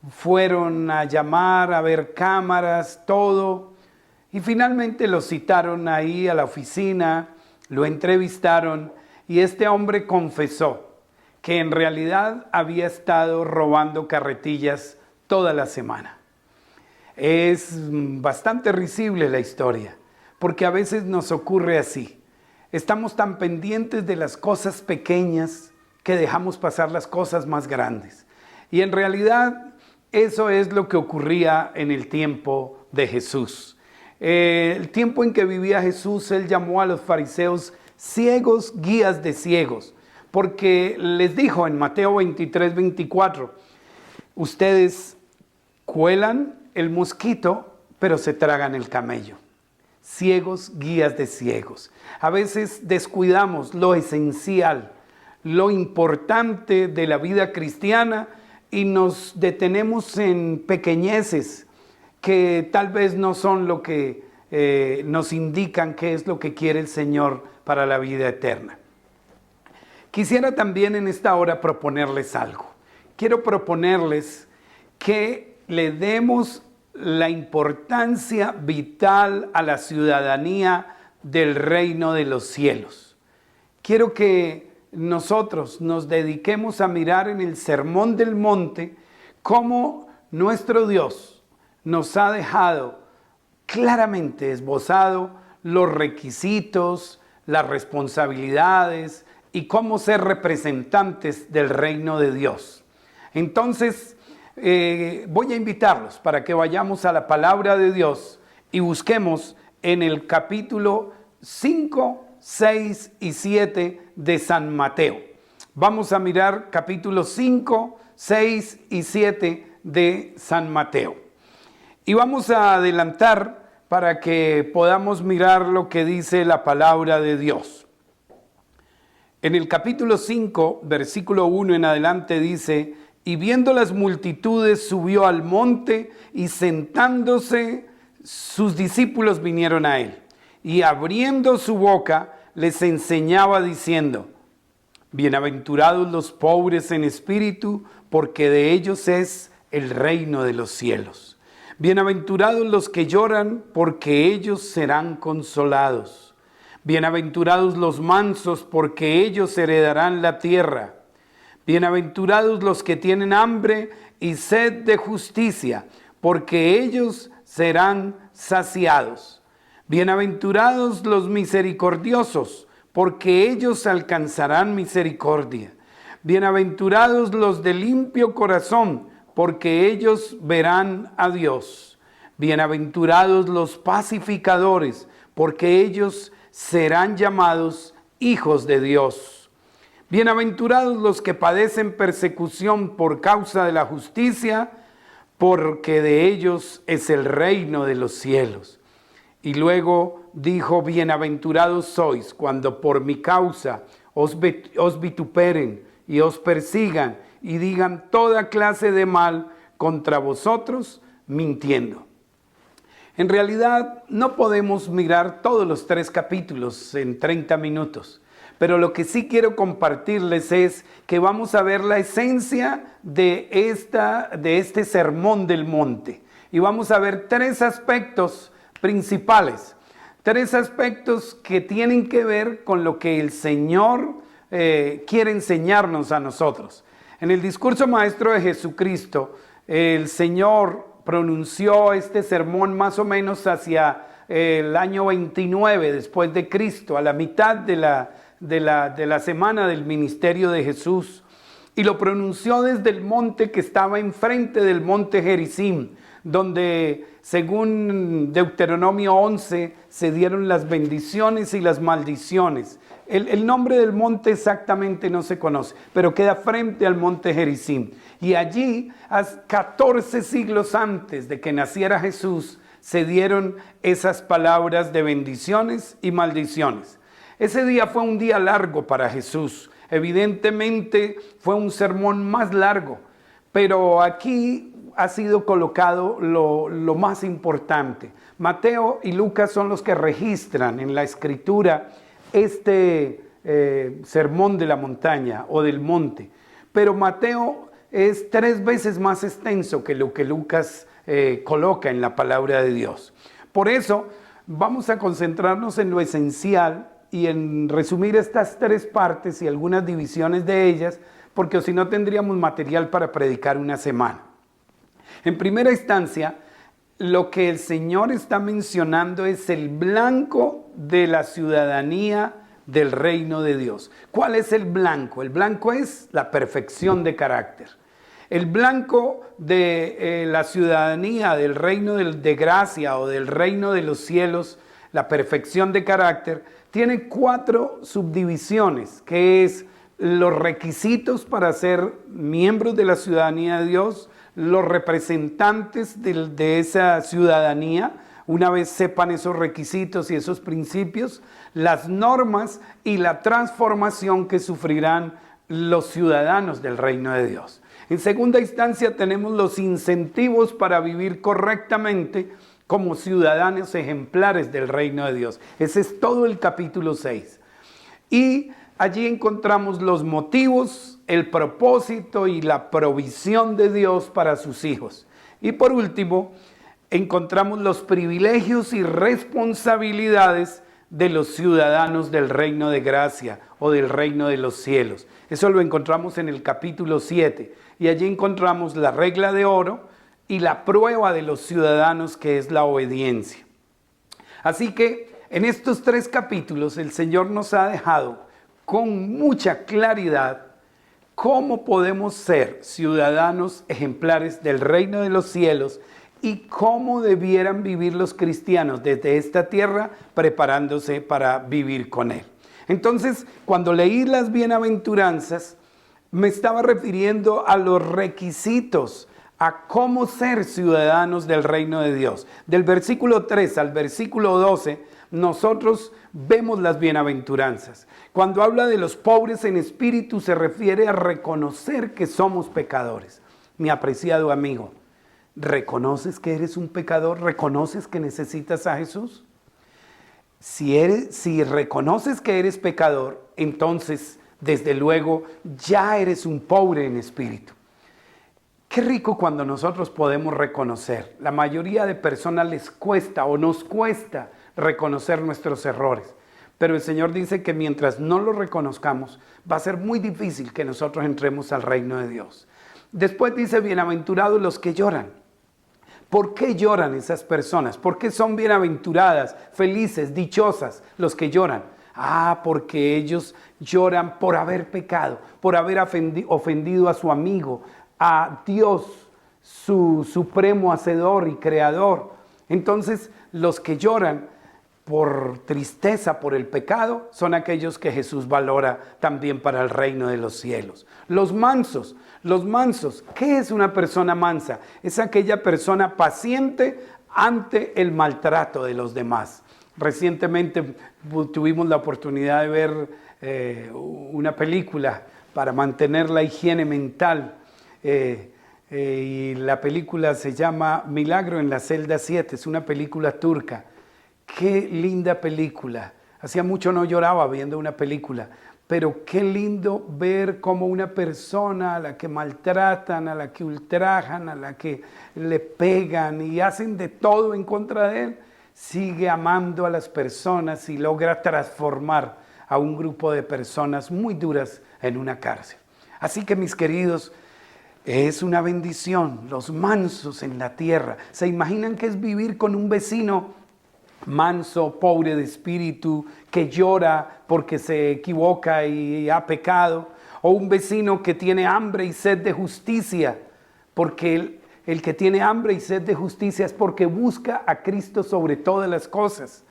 fueron a llamar, a ver cámaras, todo, y finalmente lo citaron ahí a la oficina, lo entrevistaron, y este hombre confesó que en realidad había estado robando carretillas toda la semana. Es bastante risible la historia, porque a veces nos ocurre así. Estamos tan pendientes de las cosas pequeñas que dejamos pasar las cosas más grandes. Y en realidad eso es lo que ocurría en el tiempo de Jesús. El tiempo en que vivía Jesús, él llamó a los fariseos ciegos, guías de ciegos, porque les dijo en Mateo 23:24, ustedes cuelan el mosquito, pero se tragan el camello. Ciegos, guías de ciegos. A veces descuidamos lo esencial, lo importante de la vida cristiana y nos detenemos en pequeñeces que tal vez no son lo que nos indican qué es lo que quiere el Señor para la vida eterna. Quisiera también en esta hora proponerles algo. Quiero proponerles que le demos la importancia vital a la ciudadanía del reino de los cielos. Quiero que nosotros nos dediquemos a mirar en el Sermón del Monte cómo nuestro Dios nos ha dejado claramente esbozado los requisitos, las responsabilidades y cómo ser representantes del reino de Dios. Entonces, voy a invitarlos para que vayamos a la palabra de Dios y busquemos en el capítulo 5, 6 y 7 de San Mateo. Vamos a mirar capítulos 5, 6 y 7 de San Mateo. Y vamos a adelantar para que podamos mirar lo que dice la palabra de Dios. En el capítulo 5, versículo 1 en adelante dice, y viendo las multitudes subió al monte y sentándose sus discípulos vinieron a él. Y abriendo su boca les enseñaba diciendo, bienaventurados los pobres en espíritu, porque de ellos es el reino de los cielos. Bienaventurados los que lloran, porque ellos serán consolados. Bienaventurados los mansos, porque ellos heredarán la tierra. Bienaventurados los que tienen hambre y sed de justicia, porque ellos serán saciados. Bienaventurados los misericordiosos, porque ellos alcanzarán misericordia. Bienaventurados los de limpio corazón, porque ellos verán a Dios. Bienaventurados los pacificadores, porque ellos serán llamados hijos de Dios. Bienaventurados los que padecen persecución por causa de la justicia, porque de ellos es el reino de los cielos. Y luego dijo, bienaventurados sois cuando por mi causa os vituperen y os persigan y digan toda clase de mal contra vosotros, mintiendo. En realidad no podemos mirar todos los 3 capítulos en 30 minutos. Pero lo que sí quiero compartirles es que vamos a ver la esencia de este sermón del monte. Y vamos a ver 3 aspectos principales. 3 aspectos que tienen que ver con lo que el Señor quiere enseñarnos a nosotros. En el discurso maestro de Jesucristo, el Señor pronunció este sermón más o menos hacia el año 29 después de Cristo, a la mitad de la semana del ministerio de Jesús, y lo pronunció desde el monte que estaba enfrente del monte Gerizim, donde según Deuteronomio 11 se dieron las bendiciones y las maldiciones. El nombre del monte exactamente no se conoce, pero queda frente al monte Gerizim. Y allí, 14 siglos antes de que naciera Jesús, se dieron esas palabras de bendiciones y maldiciones. Ese día fue un día largo para Jesús. Evidentemente fue un sermón más largo, pero aquí ha sido colocado lo más importante. Mateo y Lucas son los que registran en la escritura este sermón de la montaña o del monte, pero Mateo es 3 veces más extenso que lo que Lucas coloca en la palabra de Dios. Por eso vamos a concentrarnos en lo esencial y en resumir estas 3 partes y algunas divisiones de ellas, porque si no tendríamos material para predicar una semana. En primera instancia, lo que el Señor está mencionando es el blanco de la ciudadanía del reino de Dios. ¿Cuál es el blanco? El blanco es la perfección de carácter. El blanco de la ciudadanía del reino de gracia o del reino de los cielos, la perfección de carácter, tiene 4 subdivisiones, que es los requisitos para ser miembros de la ciudadanía de Dios, los representantes de esa ciudadanía, una vez sepan esos requisitos y esos principios, las normas y la transformación que sufrirán los ciudadanos del reino de Dios. En segunda instancia tenemos los incentivos para vivir correctamente como ciudadanos ejemplares del reino de Dios. Ese es todo el capítulo 6. Y allí encontramos los motivos, el propósito y la provisión de Dios para sus hijos. Y por último, encontramos los privilegios y responsabilidades de los ciudadanos del reino de gracia o del reino de los cielos. Eso lo encontramos en el capítulo 7. Y allí encontramos la regla de oro y la prueba de los ciudadanos, que es la obediencia. Así que en estos 3 capítulos el Señor nos ha dejado con mucha claridad cómo podemos ser ciudadanos ejemplares del reino de los cielos y cómo debieran vivir los cristianos desde esta tierra preparándose para vivir con Él. Entonces, cuando leí las bienaventuranzas, me estaba refiriendo a los requisitos, a cómo ser ciudadanos del reino de Dios. Del versículo 3 al versículo 12, nosotros vemos las bienaventuranzas. Cuando habla de los pobres en espíritu, se refiere a reconocer que somos pecadores. Mi apreciado amigo, ¿reconoces que eres un pecador? ¿Reconoces que necesitas a Jesús? Si reconoces que eres pecador, entonces, desde luego, ya eres un pobre en espíritu. Qué rico cuando nosotros podemos reconocer. La mayoría de personas les cuesta o nos cuesta reconocer nuestros errores. Pero el Señor dice que mientras no lo reconozcamos, va a ser muy difícil que nosotros entremos al reino de Dios. Después dice, bienaventurados los que lloran, ¿Por qué lloran esas personas? ¿Por qué son bienaventuradas, felices, dichosas los que lloran? Porque ellos lloran por haber pecado, por haber ofendido a su amigo, a Dios, su supremo hacedor y creador. Entonces, los que lloran por tristeza, por el pecado, son aquellos que Jesús valora también para el reino de los cielos. Los mansos, ¿qué es una persona mansa? Es aquella persona paciente ante el maltrato de los demás. Recientemente tuvimos la oportunidad de ver una película para mantener la higiene mental. Y la película se llama Milagro en la celda 7, es una película turca. Qué linda película. Hacía mucho no lloraba viendo una película, pero qué lindo ver cómo una persona a la que maltratan, a la que ultrajan, a la que le pegan y hacen de todo en contra de él, sigue amando a las personas y logra transformar a un grupo de personas muy duras en una cárcel. Así que, mis queridos, es una bendición, los mansos en la tierra. ¿Se imaginan qué es vivir con un vecino manso, pobre de espíritu, que llora porque se equivoca y ha pecado? O un vecino que tiene hambre y sed de justicia, porque el que tiene hambre y sed de justicia es porque busca a Cristo sobre todas las cosas.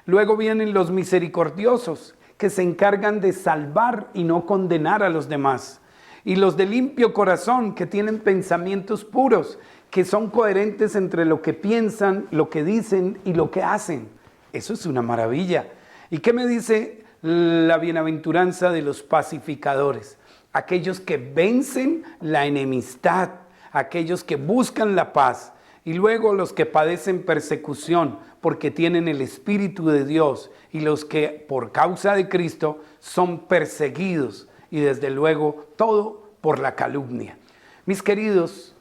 Luego vienen los misericordiosos, que se encargan de salvar y no condenar a los demás. Y los de limpio corazón, que tienen pensamientos puros, que son coherentes entre lo que piensan, lo que dicen y lo que hacen. Eso es una maravilla. ¿Y qué me dice la bienaventuranza de los pacificadores? Aquellos que vencen la enemistad, aquellos que buscan la paz. Y luego los que padecen persecución porque tienen el Espíritu de Dios, y los que por causa de Cristo son perseguidos, y desde luego todo por la calumnia. Mis queridos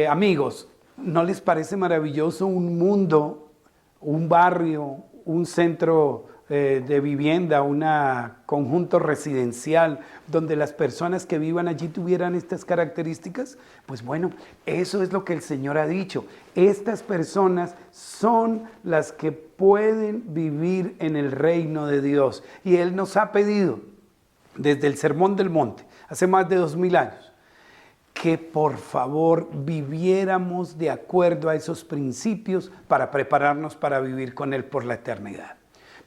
amigos, ¿no les parece maravilloso un mundo, un barrio, un centro de vivienda, un conjunto residencial donde las personas que vivan allí tuvieran estas características? Pues bueno, eso es lo que el Señor ha dicho. Estas personas son las que pueden vivir en el reino de Dios. Y Él nos ha pedido desde el Sermón del Monte, hace más de 2000 años, que por favor viviéramos de acuerdo a esos principios para prepararnos para vivir con Él por la eternidad.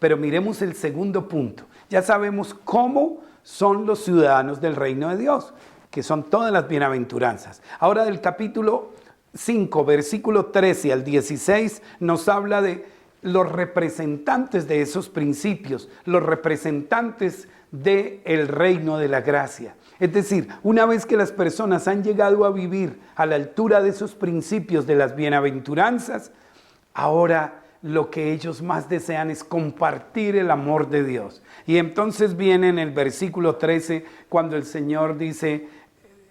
Pero miremos el segundo punto. Ya sabemos cómo son los ciudadanos del reino de Dios, que son todas las bienaventuranzas. Ahora, del capítulo 5, versículo 13 al 16, nos habla de los representantes de esos principios, los representantes del reino de la gracia. Es decir, una vez que las personas han llegado a vivir a la altura de esos principios de las bienaventuranzas, ahora lo que ellos más desean es compartir el amor de Dios. Y entonces viene en el versículo 13 cuando el Señor dice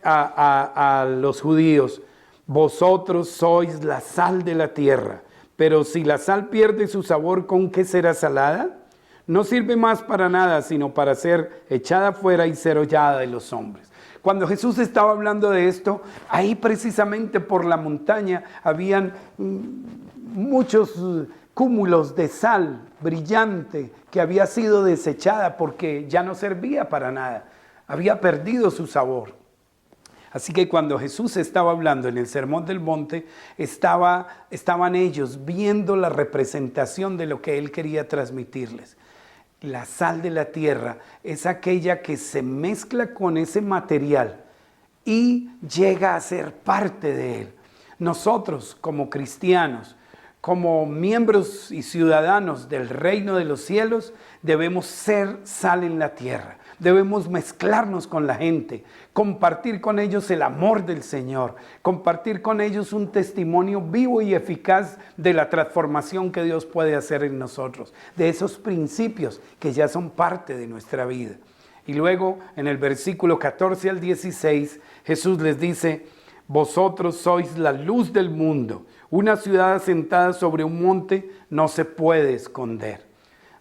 a los judíos: vosotros sois la sal de la tierra, pero si la sal pierde su sabor, ¿con qué será salada? No sirve más para nada, sino para ser echada fuera y ser hollada de los hombres. Cuando Jesús estaba hablando de esto, ahí precisamente por la montaña habían muchos cúmulos de sal brillante que había sido desechada porque ya no servía para nada, había perdido su sabor. Así que cuando Jesús estaba hablando en el Sermón del Monte, estaban ellos viendo la representación de lo que Él quería transmitirles. La sal de la tierra es aquella que se mezcla con ese material y llega a ser parte de él. Nosotros, como cristianos, como miembros y ciudadanos del reino de los cielos, debemos ser sal en la tierra. Debemos mezclarnos con la gente, compartir con ellos el amor del Señor, compartir con ellos un testimonio vivo y eficaz de la transformación que Dios puede hacer en nosotros, de esos principios que ya son parte de nuestra vida. Y luego, en el versículo 14 al 16, Jesús les dice: vosotros sois la luz del mundo. Una ciudad asentada sobre un monte no se puede esconder.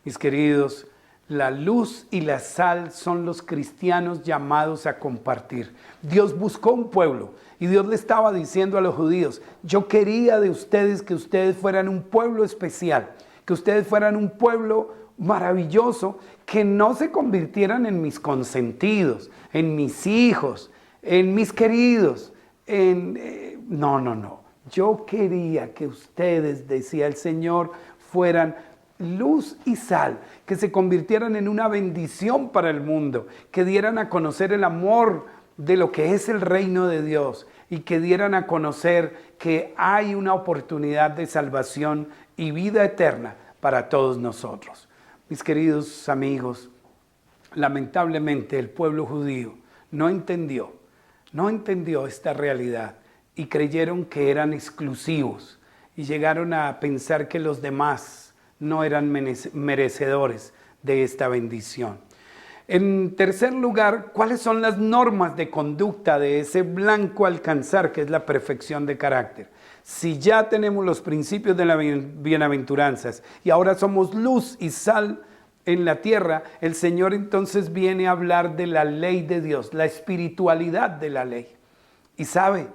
Mis queridos, La luz y la sal son los cristianos llamados a compartir. Dios buscó un pueblo y Dios le estaba diciendo a los judíos, yo quería de ustedes que ustedes fueran un pueblo especial, que ustedes fueran un pueblo maravilloso, que no se convirtieran en mis consentidos, en mis hijos, en mis queridos. No. Yo quería que ustedes, decía el Señor, fueran luz y sal, que se convirtieran en una bendición para el mundo, que dieran a conocer el amor de lo que es el reino de Dios y que dieran a conocer que hay una oportunidad de salvación y vida eterna para todos nosotros. Mis queridos amigos, lamentablemente el pueblo judío no entendió esta realidad y creyeron que eran exclusivos y llegaron a pensar que los demás no eran merecedores de esta bendición. En tercer lugar, ¿cuáles son las normas de conducta de ese blanco alcanzar que es la perfección de carácter? Si ya tenemos los principios de las bienaventuranzas y ahora somos luz y sal en la tierra, el Señor entonces viene a hablar de la ley de Dios, la espiritualidad de la ley. Y sabe,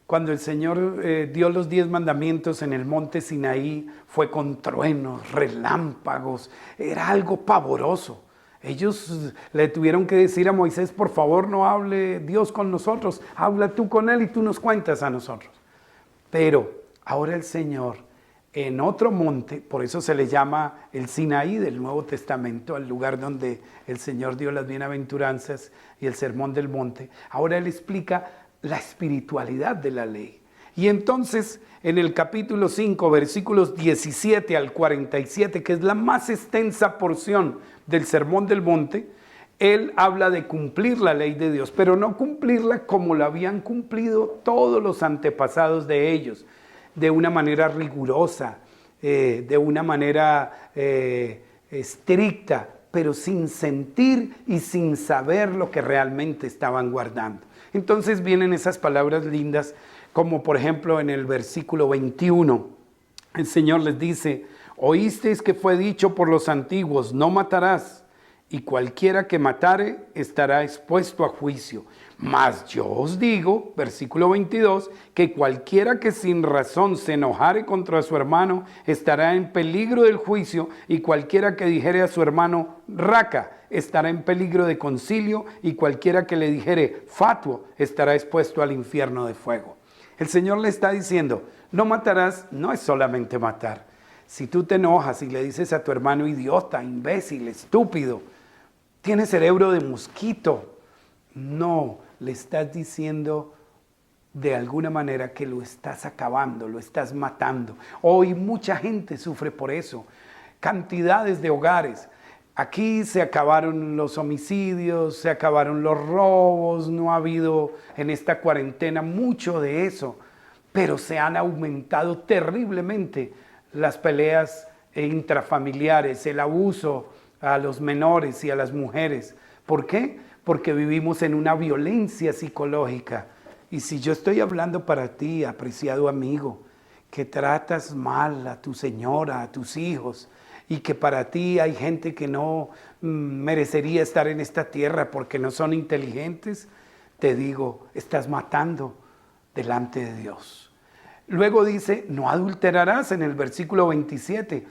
cuando el Señor dio los 10 mandamientos en el monte Sinaí, fue con truenos, relámpagos, era algo pavoroso. Ellos le tuvieron que decir a Moisés, por favor no hable Dios con nosotros, habla tú con él y tú nos cuentas a nosotros. Pero ahora el Señor en otro monte, por eso se le llama el Sinaí del Nuevo Testamento, el lugar donde el Señor dio las bienaventuranzas y el sermón del monte, ahora Él explica la espiritualidad de la ley. Y entonces en el capítulo 5, versículos 17 al 47, que es la más extensa porción del sermón del monte, Él habla de cumplir la ley de Dios, pero no cumplirla como la habían cumplido todos los antepasados de ellos, de una manera rigurosa, de una manera estricta, pero sin sentir y sin saber lo que realmente estaban guardando. Entonces vienen esas palabras lindas, como por ejemplo en el versículo 21, el Señor les dice, oísteis que fue dicho por los antiguos, no matarás, y cualquiera que matare estará expuesto a juicio. Mas yo os digo, versículo 22, que cualquiera que sin razón se enojare contra su hermano estará en peligro del juicio, y cualquiera que dijere a su hermano raca estará en peligro de concilio, y cualquiera que le dijere fatuo estará expuesto al infierno de fuego. El Señor le está diciendo, no matarás, no es solamente matar. Si tú te enojas y le dices a tu hermano idiota, imbécil, estúpido, tiene cerebro de mosquito, no, le estás diciendo de alguna manera que lo estás acabando, lo estás matando. Hoy mucha gente sufre por eso, cantidades de hogares. Aquí se acabaron los homicidios, se acabaron los robos, no ha habido en esta cuarentena mucho de eso, pero se han aumentado terriblemente las peleas intrafamiliares, el abuso a los menores y a las mujeres. ¿Por qué? Porque vivimos en una violencia psicológica. Y si yo estoy hablando para ti, apreciado amigo, que tratas mal a tu señora, a tus hijos, y que para ti hay gente que no merecería estar en esta tierra porque no son inteligentes, te digo, estás matando delante de Dios. Luego dice, no adulterarás en el versículo 27.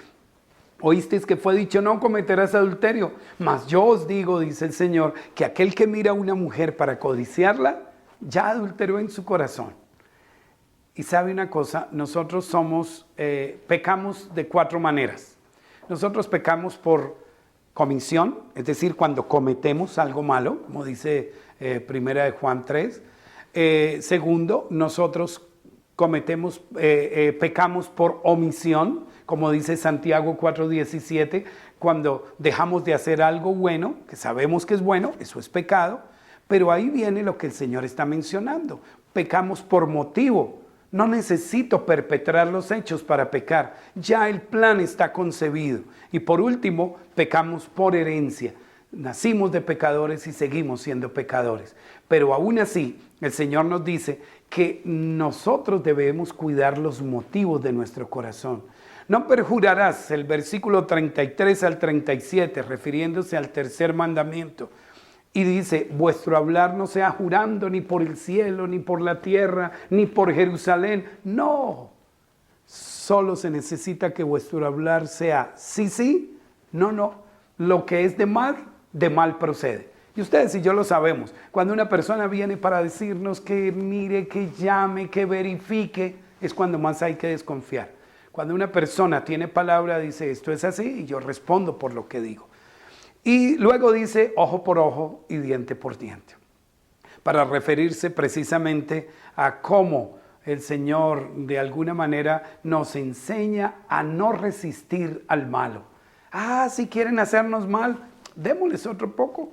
Oísteis que fue dicho, no cometerás adulterio. Mas yo os digo, dice el Señor, que aquel que mira a una mujer para codiciarla, ya adulteró en su corazón. Y sabe una cosa, nosotros pecamos de 4 maneras. Nosotros pecamos por comisión, es decir, cuando cometemos algo malo, como dice primera de Juan 3. Segundo, nosotros pecamos por omisión, como dice Santiago 4:17, cuando dejamos de hacer algo bueno, que sabemos que es bueno, eso es pecado, pero ahí viene lo que el Señor está mencionando. Pecamos por motivo. No necesito perpetrar los hechos para pecar, ya el plan está concebido. Y por último, pecamos por herencia. Nacimos de pecadores y seguimos siendo pecadores. Pero aún así, el Señor nos dice que nosotros debemos cuidar los motivos de nuestro corazón. No perjurarás, el versículo 33 al 37, refiriéndose al tercer mandamiento. Y dice, vuestro hablar no sea jurando ni por el cielo, ni por la tierra, ni por Jerusalén. No, solo se necesita que vuestro hablar sea sí, sí, no, no. Lo que es de mal procede. Y ustedes y yo lo sabemos. Cuando una persona viene para decirnos que mire, que llame, que verifique, es cuando más hay que desconfiar. Cuando una persona tiene palabra, dice esto es así y yo respondo por lo que digo. Y luego dice ojo por ojo y diente por diente, para referirse precisamente a cómo el Señor de alguna manera nos enseña a no resistir al malo. Si quieren hacernos mal, démosles otro poco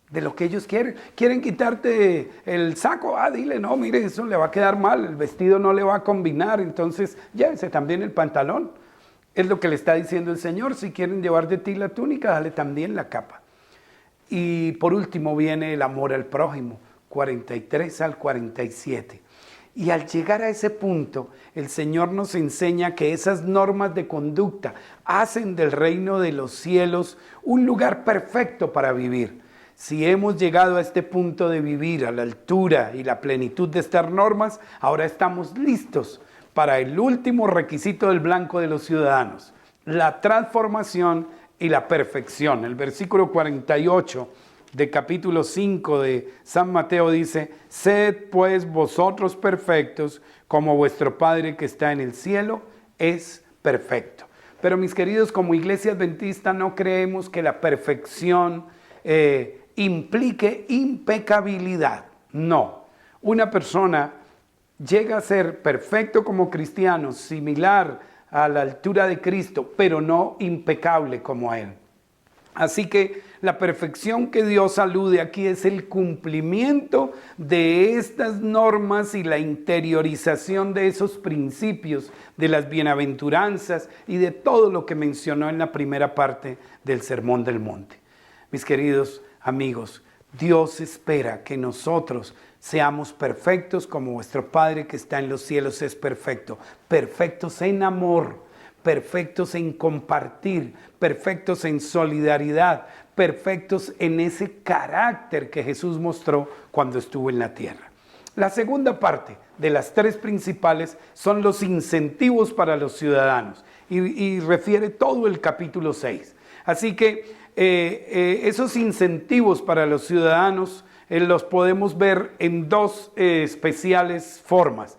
de lo que ellos quieren. Quieren quitarte el saco, dile, no, mire, eso le va a quedar mal, el vestido no le va a combinar, entonces llévese también el pantalón. Es lo que le está diciendo el Señor. Si quieren llevar de ti la túnica, dale también la capa. Y por último viene el amor al prójimo, 43 al 47. Y al llegar a ese punto, el Señor nos enseña que esas normas de conducta hacen del reino de los cielos un lugar perfecto para vivir. Si hemos llegado a este punto de vivir a la altura y la plenitud de estas normas, ahora estamos listos para el último requisito del blanco de los ciudadanos, la transformación y la perfección. El versículo 48 de capítulo 5 de San Mateo dice, sed pues vosotros perfectos como vuestro Padre que está en el cielo es perfecto. Pero mis queridos, como iglesia adventista no creemos que la perfección implique impecabilidad. No, una persona llega a ser perfecto como cristiano, similar a la altura de Cristo, pero no impecable como Él. Así que la perfección que Dios alude aquí es el cumplimiento de estas normas y la interiorización de esos principios, de las bienaventuranzas y de todo lo que mencionó en la primera parte del Sermón del Monte. Mis queridos amigos, Dios espera que nosotros seamos perfectos como vuestro Padre que está en los cielos es perfecto. Perfectos en amor, perfectos en compartir, perfectos en solidaridad, perfectos en ese carácter que Jesús mostró cuando estuvo en la tierra. La segunda parte de las tres principales son los incentivos para los ciudadanos y refiere todo el capítulo 6. Así que esos incentivos para los ciudadanos los podemos ver en dos especiales formas.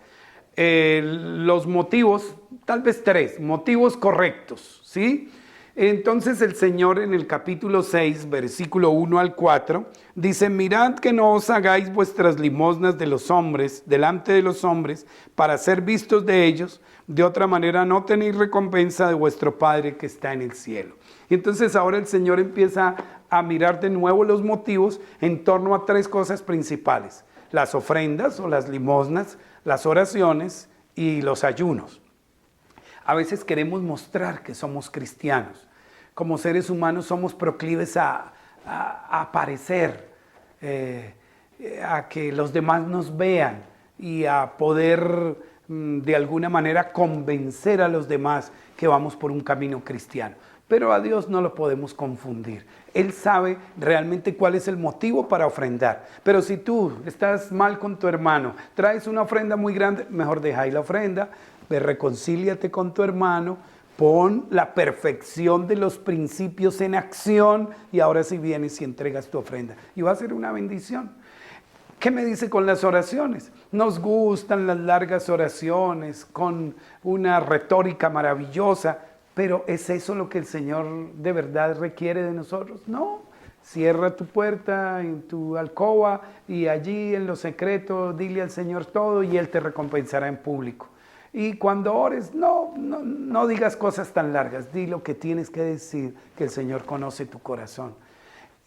Los motivos, tal vez tres, motivos correctos, ¿sí? Entonces el Señor en el capítulo 6, versículo 1 al 4, dice, mirad que no os hagáis vuestras limosnas de los hombres, delante de los hombres, para ser vistos de ellos, de otra manera no tenéis recompensa de vuestro Padre que está en el cielo. Y entonces ahora el Señor empieza a mirar de nuevo los motivos en torno a tres cosas principales: las ofrendas o las limosnas, las oraciones y los ayunos. A veces queremos mostrar que somos cristianos. Como seres humanos somos proclives a aparecer, a que los demás nos vean y a poder de alguna manera convencer a los demás que vamos por un camino cristiano. Pero a Dios no lo podemos confundir. Él sabe realmente cuál es el motivo para ofrendar. Pero si tú estás mal con tu hermano, traes una ofrenda muy grande, mejor deja ahí la ofrenda, reconcíliate con tu hermano, pon la perfección de los principios en acción y ahora sí vienes y entregas tu ofrenda. Y va a ser una bendición. ¿Qué me dice con las oraciones? Nos gustan las largas oraciones con una retórica maravillosa, pero ¿es eso lo que el Señor de verdad requiere de nosotros? No. Cierra tu puerta en tu alcoba y allí en lo secreto dile al Señor todo y Él te recompensará en público. Y cuando ores, no digas cosas tan largas, di lo que tienes que decir, que el Señor conoce tu corazón.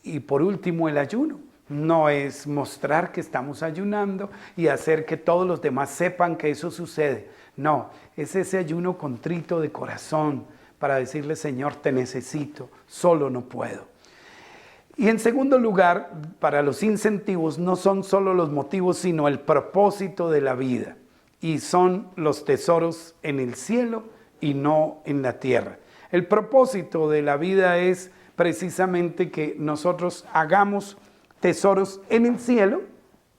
Y por último, el ayuno. No es mostrar que estamos ayunando y hacer que todos los demás sepan que eso sucede. No, es ese ayuno contrito de corazón para decirle, Señor, te necesito, solo no puedo. Y en segundo lugar, para los incentivos no son solo los motivos, sino el propósito de la vida. Y son los tesoros en el cielo y no en la tierra. El propósito de la vida es precisamente que nosotros hagamos tesoros en el cielo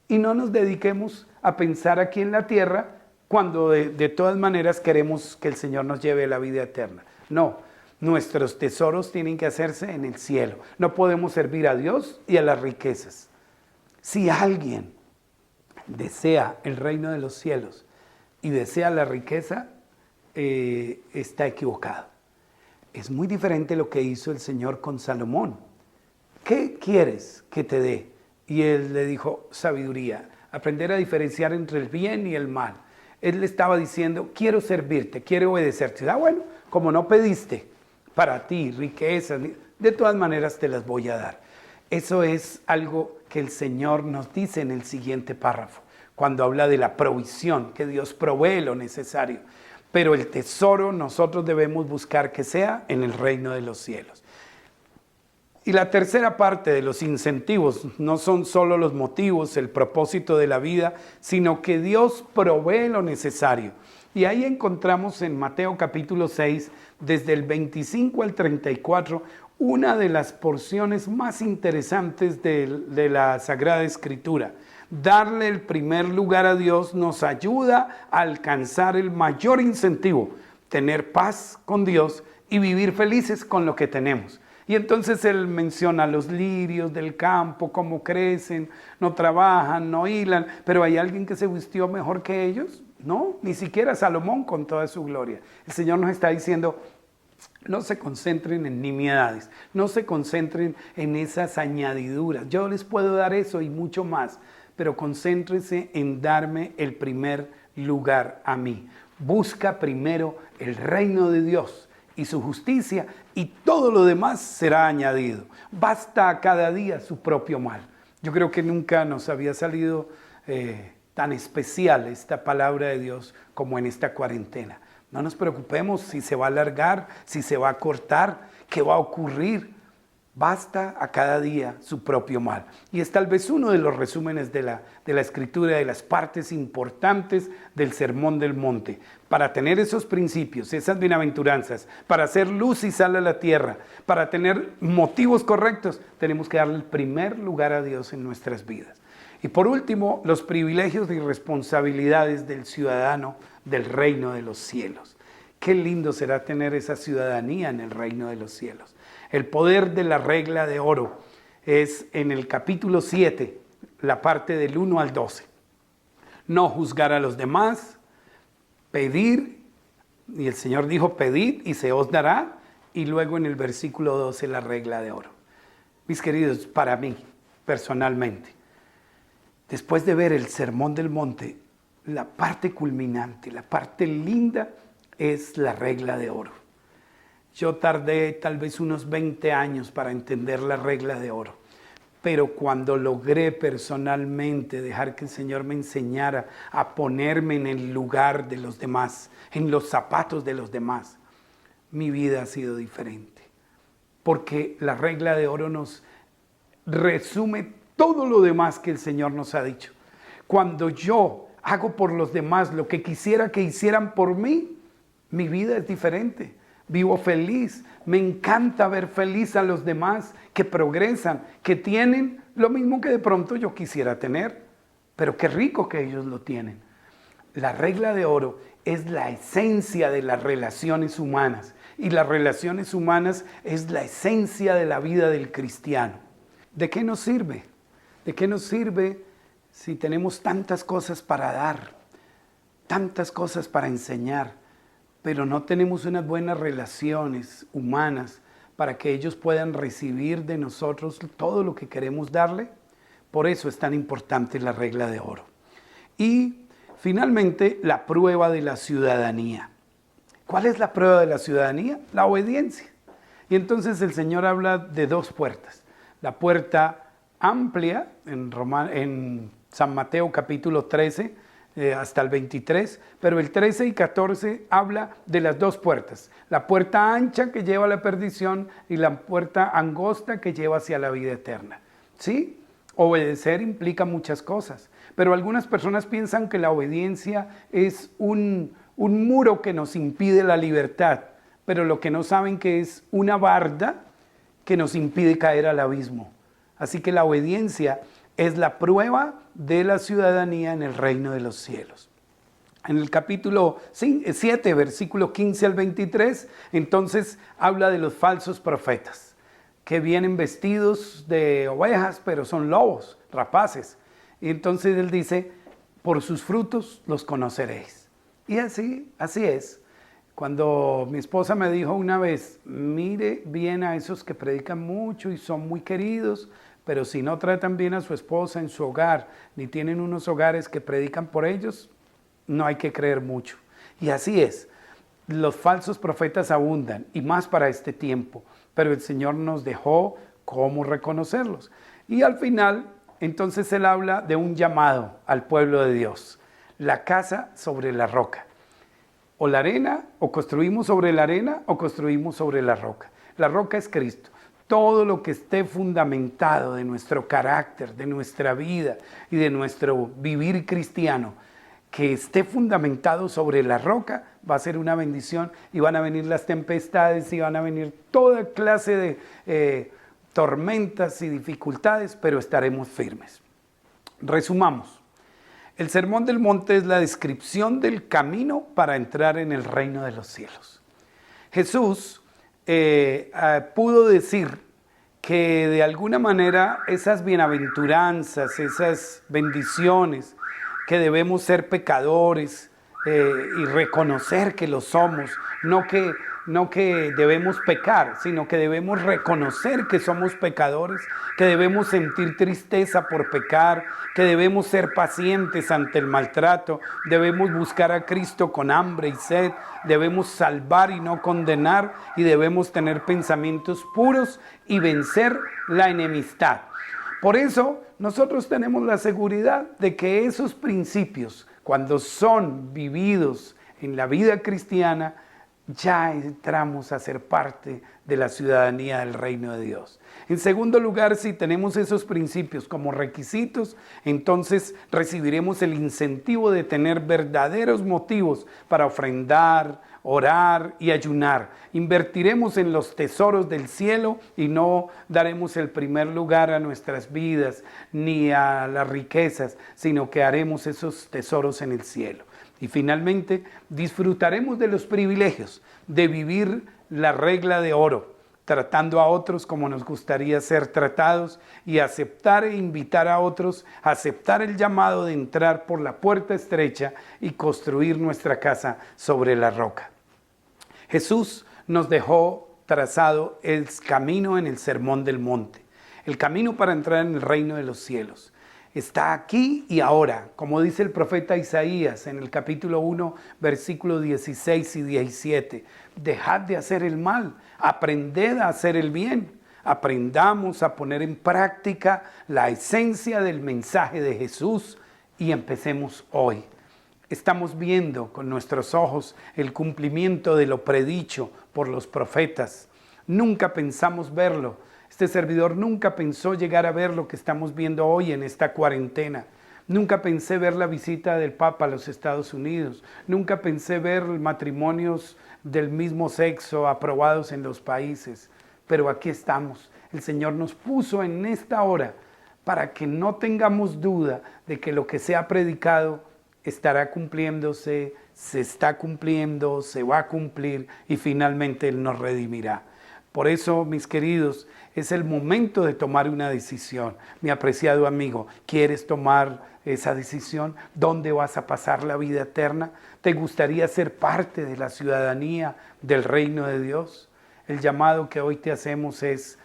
y no nos dediquemos a pensar aquí en la tierra cuando de todas maneras queremos que el Señor nos lleve a la vida eterna. No, nuestros tesoros tienen que hacerse en el cielo. No podemos servir a Dios y a las riquezas. Si alguien desea el reino de los cielos y desea la riqueza, está equivocado. Es muy diferente lo que hizo el Señor con Salomón. ¿Qué quieres que te dé? Y él le dijo, sabiduría, aprender a diferenciar entre el bien y el mal. Él le estaba diciendo, quiero servirte, quiero obedecerte. Bueno, como no pediste para ti riquezas, de todas maneras te las voy a dar. Eso es algo que el Señor nos dice en el siguiente párrafo, cuando habla de la provisión, que Dios provee lo necesario. Pero el tesoro nosotros debemos buscar que sea en el reino de los cielos. Y la tercera parte de los incentivos no son solo los motivos, el propósito de la vida, sino que Dios provee lo necesario. Y ahí encontramos en Mateo capítulo 6, desde el 25 al 34, una de las porciones más interesantes de la Sagrada Escritura. Darle el primer lugar a Dios nos ayuda a alcanzar el mayor incentivo, tener paz con Dios y vivir felices con lo que tenemos. Y entonces él menciona los lirios del campo, cómo crecen, no trabajan, no hilan, pero ¿hay alguien que se vistió mejor que ellos? No, ni siquiera Salomón con toda su gloria. El Señor nos está diciendo, no se concentren en nimiedades, no se concentren en esas añadiduras. Yo les puedo dar eso y mucho más, pero concéntrense en darme el primer lugar a mí. Busca primero el reino de Dios y su justicia, y todo lo demás será añadido. Basta a cada día su propio mal. Yo creo que nunca nos había salido tan especial esta palabra de Dios como en esta cuarentena. No nos preocupemos si se va a alargar, si se va a cortar, qué va a ocurrir. Basta a cada día su propio mal. Y es tal vez uno de los resúmenes de la Escritura, de las partes importantes del Sermón del Monte. Para tener esos principios, esas bienaventuranzas, para hacer luz y sal a la tierra, para tener motivos correctos, tenemos que darle el primer lugar a Dios en nuestras vidas. Y por último, los privilegios y responsabilidades del ciudadano del reino de los cielos. Qué lindo será tener esa ciudadanía en el reino de los cielos. El poder de la regla de oro es en el capítulo 7, la parte del 1 al 12. No juzgar a los demás, pedir, y el Señor dijo, pedid y se os dará, y luego en el versículo 12 la regla de oro. Mis queridos, para mí, personalmente, después de ver el Sermón del Monte, la parte culminante, la parte linda es la regla de oro. Yo tardé tal vez unos 20 años para entender la regla de oro, pero cuando logré personalmente dejar que el Señor me enseñara a ponerme en el lugar de los demás, en los zapatos de los demás, mi vida ha sido diferente. Porque la regla de oro nos resume todo lo demás que el Señor nos ha dicho. Cuando yo hago por los demás lo que quisiera que hicieran por mí, mi vida es diferente. Vivo feliz, me encanta ver feliz a los demás que progresan, que tienen lo mismo que de pronto yo quisiera tener, pero qué rico que ellos lo tienen. La regla de oro es la esencia de las relaciones humanas, y las relaciones humanas es la esencia de la vida del cristiano. ¿De qué nos sirve? ¿De qué nos sirve si tenemos tantas cosas para dar, tantas cosas para enseñar, pero no tenemos unas buenas relaciones humanas para que ellos puedan recibir de nosotros todo lo que queremos darle? Por eso es tan importante la regla de oro. Y finalmente, la prueba de la ciudadanía. ¿Cuál es la prueba de la ciudadanía? La obediencia. Y entonces el Señor habla de dos puertas. La puerta amplia en San Mateo capítulo 13, hasta el 23, pero el 13 y 14 habla de las dos puertas, la puerta ancha que lleva a la perdición y la puerta angosta que lleva hacia la vida eterna. ¿Sí? Obedecer implica muchas cosas, pero algunas personas piensan que la obediencia es un un muro que nos impide la libertad, pero lo que no saben que es una barda que nos impide caer al abismo. Así que la obediencia es la prueba de la ciudadanía en el reino de los cielos. En el capítulo 7, versículo 15 al 23, entonces habla de los falsos profetas, que vienen vestidos de ovejas, pero son lobos, rapaces. Y entonces él dice, por sus frutos los conoceréis. Y así es. Cuando mi esposa me dijo una vez, mire bien a esos que predican mucho y son muy queridos, pero si no tratan bien a su esposa en su hogar, ni tienen unos hogares que predican por ellos, no hay que creer mucho. Y así es, los falsos profetas abundan, y más para este tiempo, pero el Señor nos dejó cómo reconocerlos. Y al final, entonces él habla de un llamado al pueblo de Dios, la casa sobre la roca. O la arena, o construimos sobre la arena, o construimos sobre la roca. La roca es Cristo. Todo lo que esté fundamentado de nuestro carácter, de nuestra vida y de nuestro vivir cristiano, que esté fundamentado sobre la roca, va a ser una bendición, y van a venir las tempestades y van a venir toda clase de tormentas y dificultades, pero estaremos firmes. Resumamos. El Sermón del Monte es la descripción del camino para entrar en el reino de los cielos. Jesús pudo decir que de alguna manera esas bienaventuranzas, esas bendiciones, que debemos ser pecadores y reconocer que lo somos, no que debemos pecar, sino que debemos reconocer que somos pecadores, que debemos sentir tristeza por pecar, que debemos ser pacientes ante el maltrato, debemos buscar a Cristo con hambre y sed, debemos salvar y no condenar, y debemos tener pensamientos puros y vencer la enemistad. Por eso nosotros tenemos la seguridad de que esos principios, cuando son vividos en la vida cristiana, ya entramos a ser parte de la ciudadanía del reino de Dios. En segundo lugar, si tenemos esos principios como requisitos, entonces recibiremos el incentivo de tener verdaderos motivos para ofrendar, orar y ayunar. Invertiremos en los tesoros del cielo y no daremos el primer lugar a nuestras vidas ni a las riquezas, sino que haremos esos tesoros en el cielo. Y finalmente, disfrutaremos de los privilegios de vivir la regla de oro, tratando a otros como nos gustaría ser tratados, y aceptar e invitar a otros a aceptar el llamado de entrar por la puerta estrecha y construir nuestra casa sobre la roca. Jesús nos dejó trazado el camino en el Sermón del Monte, el camino para entrar en el reino de los cielos. Está aquí y ahora, como dice el profeta Isaías en el capítulo 1, versículos 16 y 17. Dejad de hacer el mal, aprended a hacer el bien. Aprendamos a poner en práctica la esencia del mensaje de Jesús y empecemos hoy. Estamos viendo con nuestros ojos el cumplimiento de lo predicho por los profetas. Nunca pensamos verlo. Este servidor nunca pensó llegar a ver lo que estamos viendo hoy en esta cuarentena. Nunca pensé ver la visita del Papa a los Estados Unidos. Nunca pensé ver matrimonios del mismo sexo aprobados en los países. Pero aquí estamos. El Señor nos puso en esta hora para que no tengamos duda de que lo que se ha predicado estará cumpliéndose, se está cumpliendo, se va a cumplir y finalmente Él nos redimirá. Por eso, mis queridos, es el momento de tomar una decisión. Mi apreciado amigo, ¿quieres tomar esa decisión? ¿Dónde vas a pasar la vida eterna? ¿Te gustaría ser parte de la ciudadanía del reino de Dios? El llamado que hoy te hacemos es,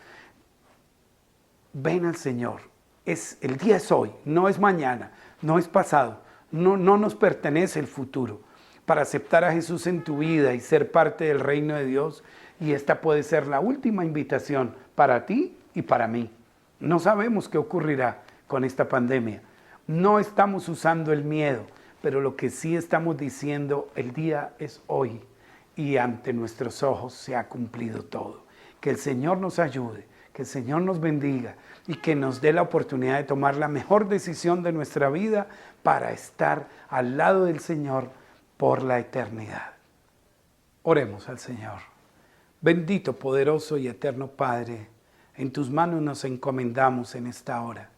ven al Señor. El día es hoy, no es mañana, no es pasado, no nos pertenece el futuro. Para aceptar a Jesús en tu vida y ser parte del reino de Dios, y esta puede ser la última invitación para ti y para mí. No sabemos qué ocurrirá con esta pandemia. No estamos usando el miedo, pero lo que sí estamos diciendo, el día es hoy y ante nuestros ojos se ha cumplido todo. Que el Señor nos ayude, que el Señor nos bendiga y que nos dé la oportunidad de tomar la mejor decisión de nuestra vida para estar al lado del Señor por la eternidad. Oremos al Señor. Bendito, poderoso y eterno Padre, en tus manos nos encomendamos en esta hora,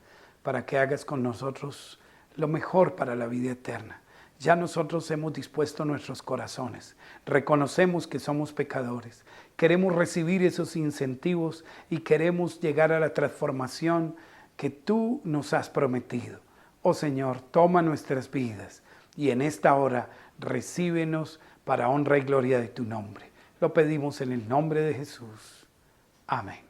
para que hagas con nosotros lo mejor para la vida eterna. Ya nosotros hemos dispuesto nuestros corazones, reconocemos que somos pecadores, queremos recibir esos incentivos y queremos llegar a la transformación que tú nos has prometido. Oh Señor, toma nuestras vidas y en esta hora recíbenos para honra y gloria de tu nombre. Lo pedimos en el nombre de Jesús. Amén.